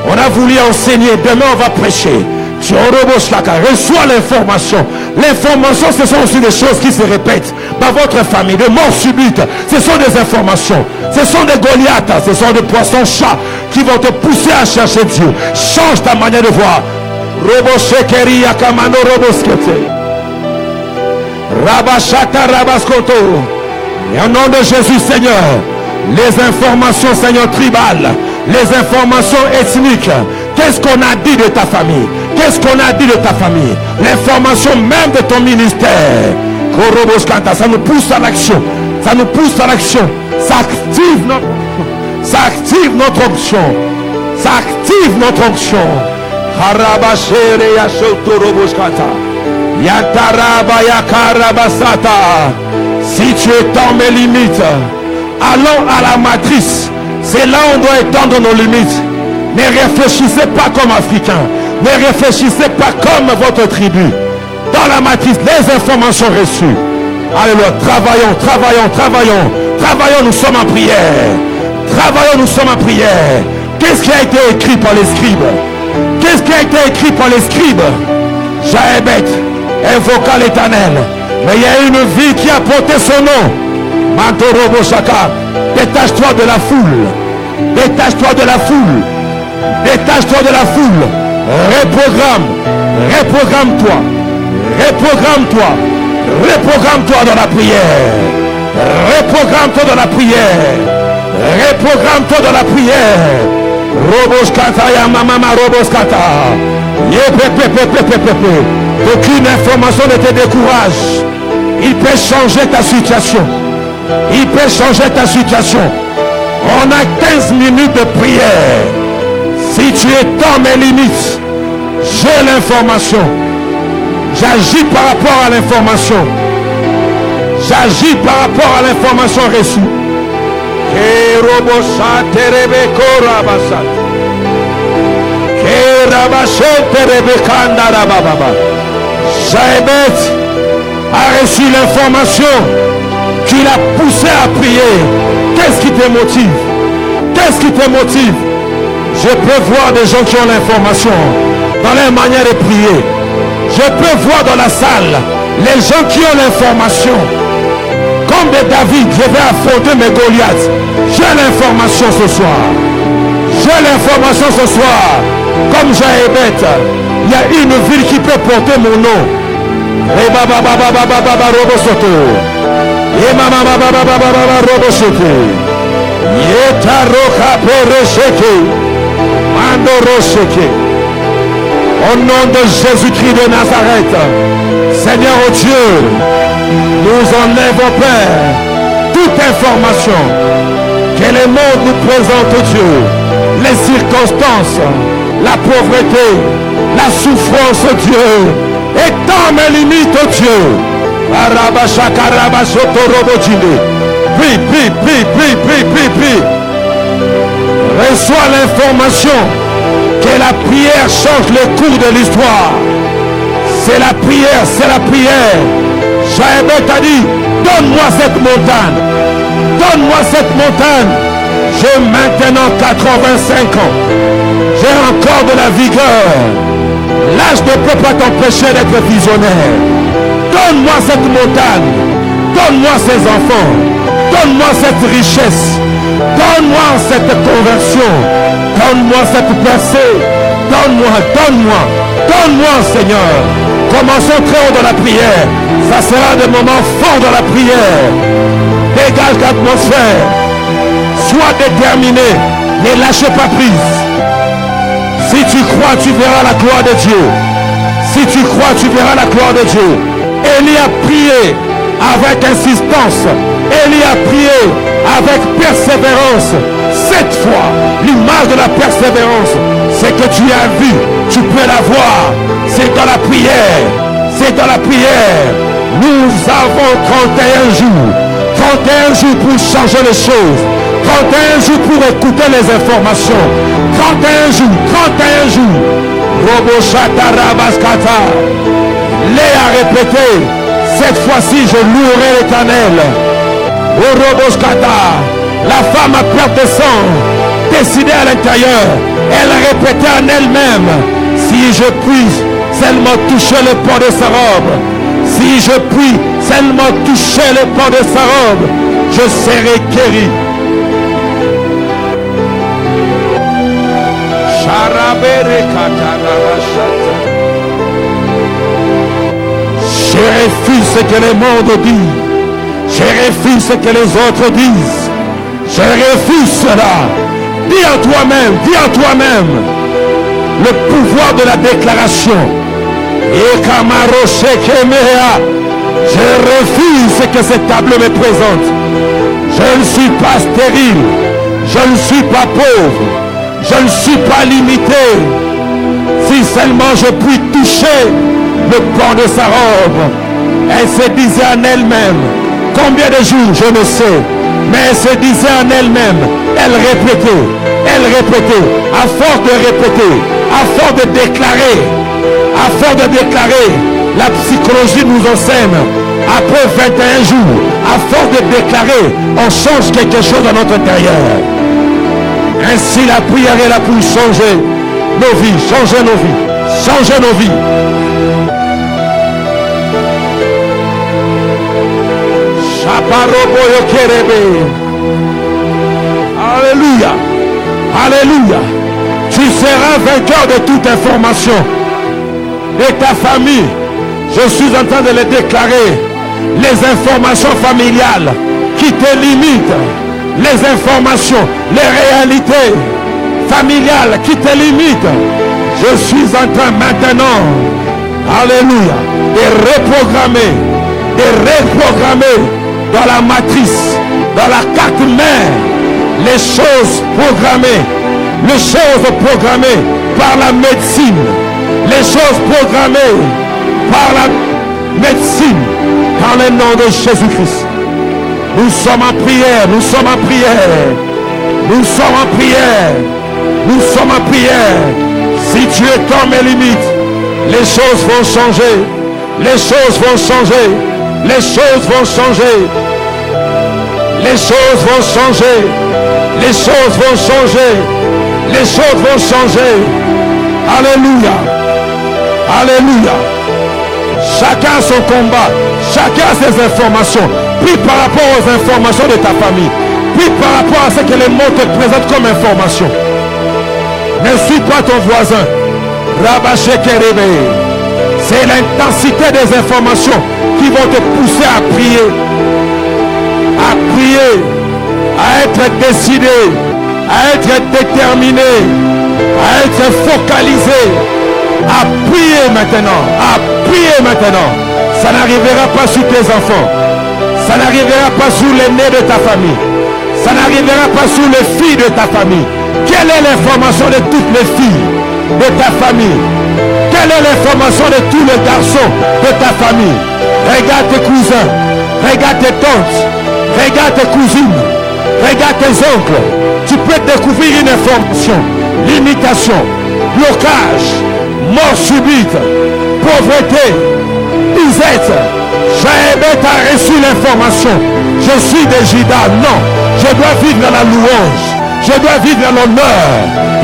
On a voulu enseigner. Demain on va prêcher. Reçois l'information. L'information, ce sont aussi des choses qui se répètent dans votre famille. Des morts subites, ce sont des informations. Ce sont des Goliaths, ce sont des poissons chats qui vont te pousser à chercher Dieu. Change ta manière de voir. Et au nom de Jésus, Seigneur, les informations, Seigneur, tribales, les informations ethniques. Qu'est-ce qu'on a dit de ta famille? Qu'est-ce qu'on a dit de ta famille? L'information même de ton ministère. Ça nous pousse à l'action. Ça nous pousse à l'action. Ça active notre option. Ça active notre option. Ça active notre option. Si tu étends mes limites, allons à la matrice. C'est là où on doit étendre nos limites. Ne réfléchissez pas comme Africains. Ne réfléchissez pas comme votre tribu. Dans la matrice, les informations reçues. Alléluia. Travaillons, travaillons, travaillons. Travaillons, nous sommes en prière. Travaillons, nous sommes en prière. Qu'est-ce qui a été écrit par les scribes? Qu'est-ce qui a été écrit par les scribes? Jaébet invoqua l'Éternel. Mais il y a une vie qui a porté son nom. Mantorobo Shaka. Détache-toi de la foule. Détache-toi de la foule. Détache-toi de la foule. Reprogramme. Reprogramme-toi. Reprogramme-toi. Reprogramme-toi dans la prière. Reprogramme-toi dans la prière. Reprogramme-toi dans la prière. Roboskata ya mama roboskata. Aucune information ne te décourage. Il peut changer ta situation. Il peut changer ta situation. On a 15 minutes de prière. Si tu étends mes limites, j'ai l'information. J'agis par rapport à l'information. J'agis par rapport à l'information reçue. Jaébet a reçu l'information qui l'a poussé à prier. Qu'est-ce qui te motive? Qu'est-ce qui te motive? Je peux voir des gens qui ont l'information dans leur manière de prier. Je peux voir dans la salle les gens qui ont l'information. Comme de David, je vais affronter mes Goliaths. J'ai l'information ce soir. J'ai l'information ce soir. Comme Jaébet, il y a une ville qui peut porter mon nom. Et baba baba baba baba robosoto. Et mama baba baba baba robosoto. Yetaroka peresheke. Mando rosheke. Au nom de Jésus-Christ de Nazareth, Seigneur oh Dieu, nous enlèvons, Père, toute information que le monde nous présente, oh Dieu, les circonstances, la pauvreté, la souffrance, oh Dieu, étends mes limites, oh Dieu. Prie. Reçois l'information que la prière change le cours de l'histoire. C'est la prière, c'est la prière. Jaébet a dit, donne-moi cette montagne. Donne-moi cette montagne. J'ai maintenant 85 ans. J'ai encore de la vigueur. L'âge ne peut pas t'empêcher d'être visionnaire. Donne-moi cette montagne. Donne-moi ces enfants. Donne-moi cette richesse. Donne-moi cette conversion. Donne-moi cette percée. Donne-moi, Seigneur. Commençons très haut dans la prière. Ça sera des moments forts dans la prière. Dégage l'atmosphère. Sois déterminé. Ne lâchez pas prise. Si tu crois, tu verras la gloire de Dieu. Si tu crois, tu verras la gloire de Dieu. Élie a prié avec insistance. Élie a prié avec persévérance. Cette fois, l'image de la persévérance, c'est que tu as vu, tu peux la voir. C'est dans la prière. C'est dans la prière. Nous avons 31 jours. 31 jours pour changer les choses. 31 jours pour écouter les informations. 31 jours. 31 jours. Roboshata Rabaskata. Léa a répété. Cette fois-ci, je louerai l'Éternel. La femme à perte de sang, décidée à l'intérieur, elle répétait en elle-même, si je puis seulement toucher le port de sa robe, si je puis seulement toucher le port de sa robe, je serai guéri. Je refuse ce que le monde dit. Je refuse ce que les autres disent. Je refuse cela. Dis à toi-même, le pouvoir de la déclaration. Et je refuse ce que ce tableau me présente. Je ne suis pas stérile, je ne suis pas pauvre, je ne suis pas limité. Si seulement je puis toucher le pan de sa robe. Elle se disait en elle-même, combien de jours, je ne sais, mais elle se disait en elle-même, elle répétait, à force de répéter, à force de déclarer, la psychologie nous enseigne, après 21 jours, à force de déclarer, on change quelque chose dans notre intérieur. Ainsi la prière est là pour changer nos vies, changer nos vies, changer nos vies. Alléluia, alléluia. Tu seras vainqueur de toute information. Et ta famille, je suis en train de le déclarer, les informations familiales qui te limitent, les informations, les réalités familiales qui te limitent, je suis en train maintenant, alléluia, de reprogrammer dans la matrice, dans la carte mère, les choses programmées par la médecine, les choses programmées par la médecine, dans le nom de Jésus-Christ. Nous sommes en prière, nous sommes en prière, nous sommes en prière, nous sommes en prière. Si tu étends mes limites, les choses vont changer, les choses vont changer, les choses vont changer, les choses vont changer, les choses vont changer, les choses vont changer. Alléluia, alléluia. Chacun son combat, chacun ses informations. Puis par rapport aux informations de ta famille, puis par rapport à ce que les mots te présentent comme information. Ne suis pas ton voisin. C'est l'intensité des informations qui vont te pousser à prier, à être décidé, à être déterminé, à être focalisé, à prier maintenant, Ça n'arrivera pas sur tes enfants, ça n'arrivera pas sur l'aîné de ta famille, ça n'arrivera pas sur les filles de ta famille. Quelle est l'information de toutes les filles de ta famille? Quelle est l'information de tous les garçons de ta famille? Regarde tes cousins, regarde tes tantes, regarde tes cousines, regarde tes oncles. Tu peux découvrir une information, limitation, blocage, mort subite, pauvreté, disette. Jaébet a reçu l'information. Je suis de Juda. Non, je dois vivre dans la louange. Je dois vivre dans l'honneur.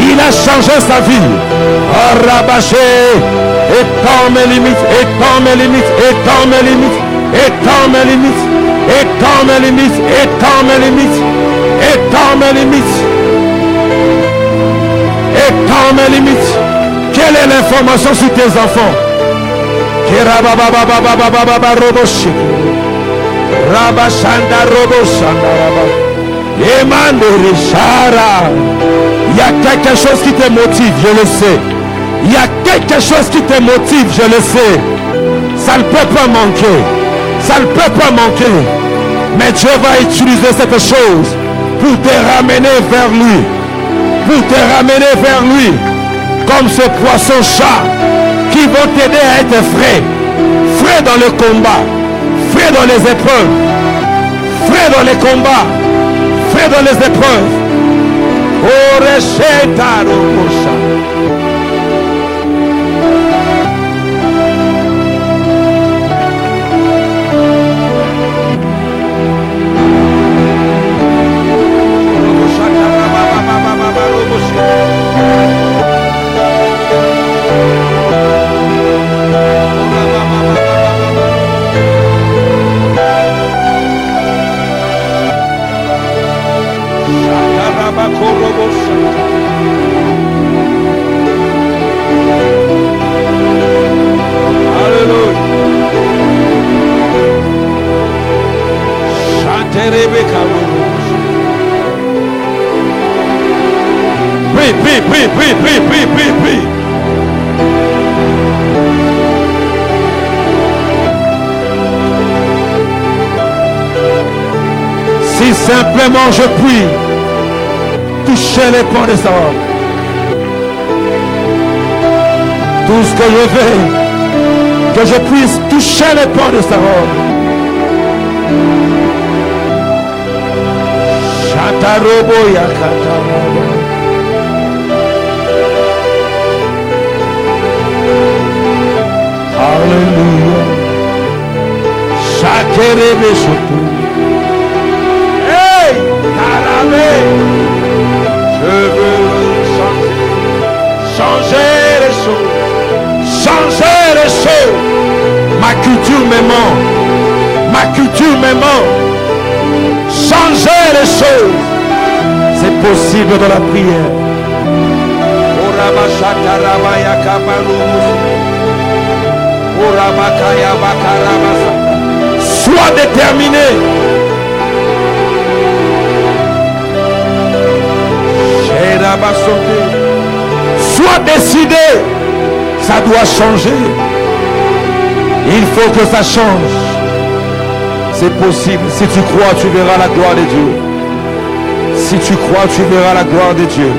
Il a changé sa vie. Oh, rabâché, étends mes limites, étends mes limites, étends mes limites, étends mes limites, étends mes limites, étends mes limites, étends mes limites, étends mes limites. Quelle est l'information sur tes enfants? Il y a quelque chose qui te motive, je le sais. Il y a quelque chose qui te motive, je le sais. Ça ne peut pas manquer. Ça ne peut pas manquer. Mais Dieu va utiliser cette chose pour te ramener vers lui. Pour te ramener vers lui. Comme ce poisson-chat qui vont t'aider à être frais. Frais dans le combat. Frais dans les épreuves. Frais dans les combats. Frais dans les épreuves. Oh, Rechetaro Mosha. Prie. Si simplement je puis toucher les pans de sa robe, tout ce que je veux, que je puisse toucher les pans de sa robe. Shatarobo Yakataraba. Alléluia. Shakerebe Shotu. Hey, Taramé. Je veux changer les choses. Changer les choses. Ma culture me ment. Ma culture me ment. Changer les choses. C'est possible dans la prière. Sois déterminé. Sois décidé. Ça doit changer. Il faut que ça change. C'est possible. Si tu crois, tu verras la gloire de Dieu. Si tu crois, tu verras la gloire de Dieu.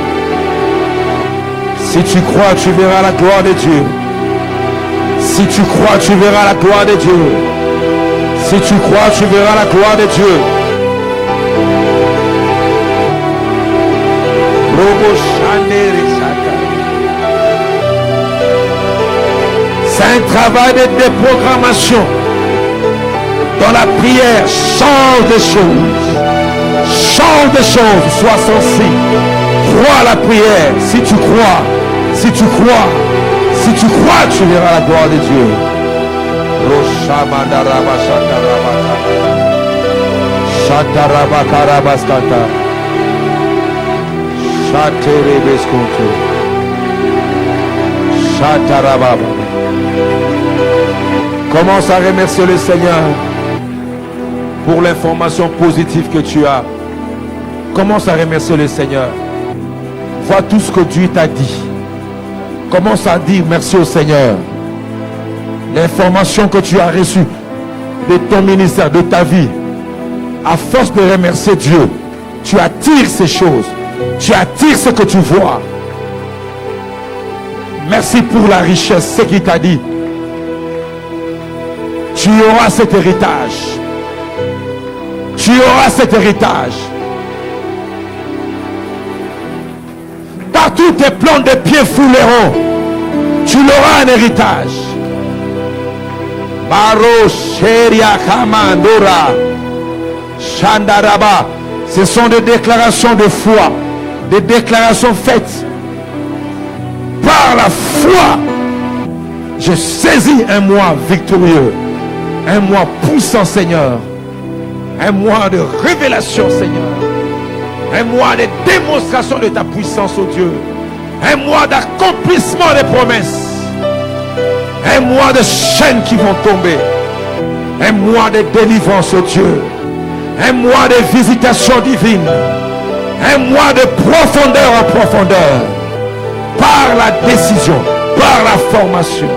Si tu crois, tu verras la gloire de Dieu. Si tu crois, tu verras la gloire de Dieu. Si tu crois, tu verras la gloire de Dieu. C'est un travail de déprogrammation. Dans la prière, change des choses. Change des choses. Sois sensible. Crois à la prière. Si tu crois, si tu crois, si tu crois, tu verras la gloire de Dieu. Commence à remercier le Seigneur pour l'information positive que tu as. Commence à remercier le Seigneur. Vois tout ce que Dieu t'a dit. Commence à dire merci au Seigneur. L'information que tu as reçue de ton ministère, de ta vie, à force de remercier Dieu, tu attires ces choses. Tu attires ce que tu vois. Merci pour la richesse, ce qu'il t'a dit. Tu auras cet héritage. Tu auras cet héritage. Partout tes plans de pieds fouleront. Tu l'auras un héritage. Baro Sheria Kamandora Shandaraba. Ce sont des déclarations de foi. Des déclarations faites par la foi. Je saisis un mois victorieux. Un mois puissant, Seigneur. Un mois de révélation, Seigneur. Un mois de démonstration de ta puissance, oh Dieu. Un mois d'accomplissement des promesses. Un mois de chaînes qui vont tomber. Un mois de délivrance, oh Dieu. Un mois de visitation divine. Un mois de profondeur en profondeur. Par la décision, par la formation.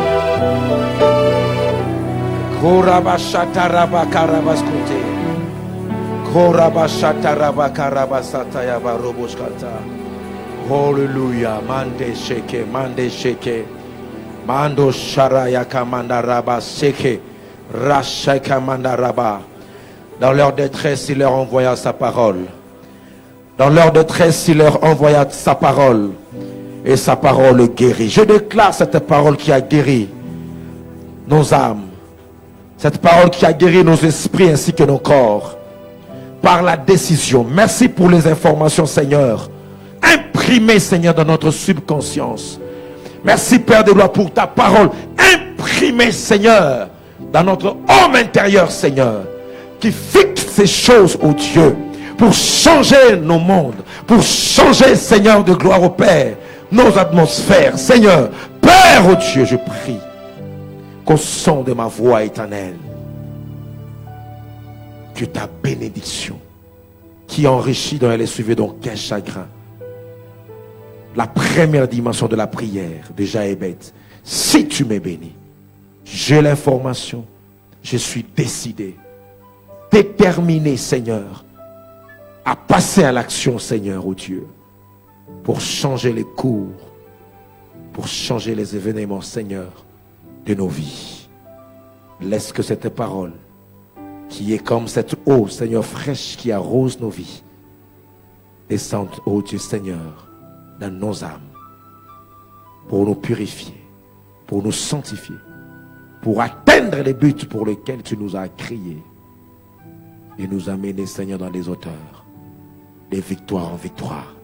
Alléluia. Mande sheke, mande sheke. Mando sharayaka mandaraba seke. Rashaka mandaraba. Dans leur détresse, il leur envoya sa parole. Dans leur détresse, il leur envoya sa parole. Et sa parole guérit. Je déclare cette parole qui a guéri nos âmes. Cette parole qui a guéri nos esprits ainsi que nos corps. Par la décision. Merci pour les informations, Seigneur. Imprimées, Seigneur, dans notre subconscience. Merci, Père de gloire, pour ta parole. Imprimée, Seigneur, dans notre homme intérieur, Seigneur. Qui fixe ces choses, ô Dieu. Pour changer nos mondes. Pour changer, Seigneur, de gloire au Père. Nos atmosphères. Seigneur, Père, ô Dieu, je prie. Qu'au son de ma voix éternelle. Que ta bénédiction qui enrichit dans les suivez donc quel chagrin. La première dimension de la prière déjà est bête. Si tu m'es béni, j'ai l'information, je suis décidé, déterminé, Seigneur, à passer à l'action, Seigneur, oh Dieu, pour changer les cours, pour changer les événements, Seigneur, de nos vies. Laisse que cette parole, qui est comme cette eau, Seigneur, fraîche qui arrose nos vies, descende, oh Dieu, Seigneur, dans nos âmes, pour nous purifier, pour nous sanctifier, pour atteindre les buts pour lesquels tu nous as créés et nous amener, Seigneur, dans les hauteurs, des victoires en victoire.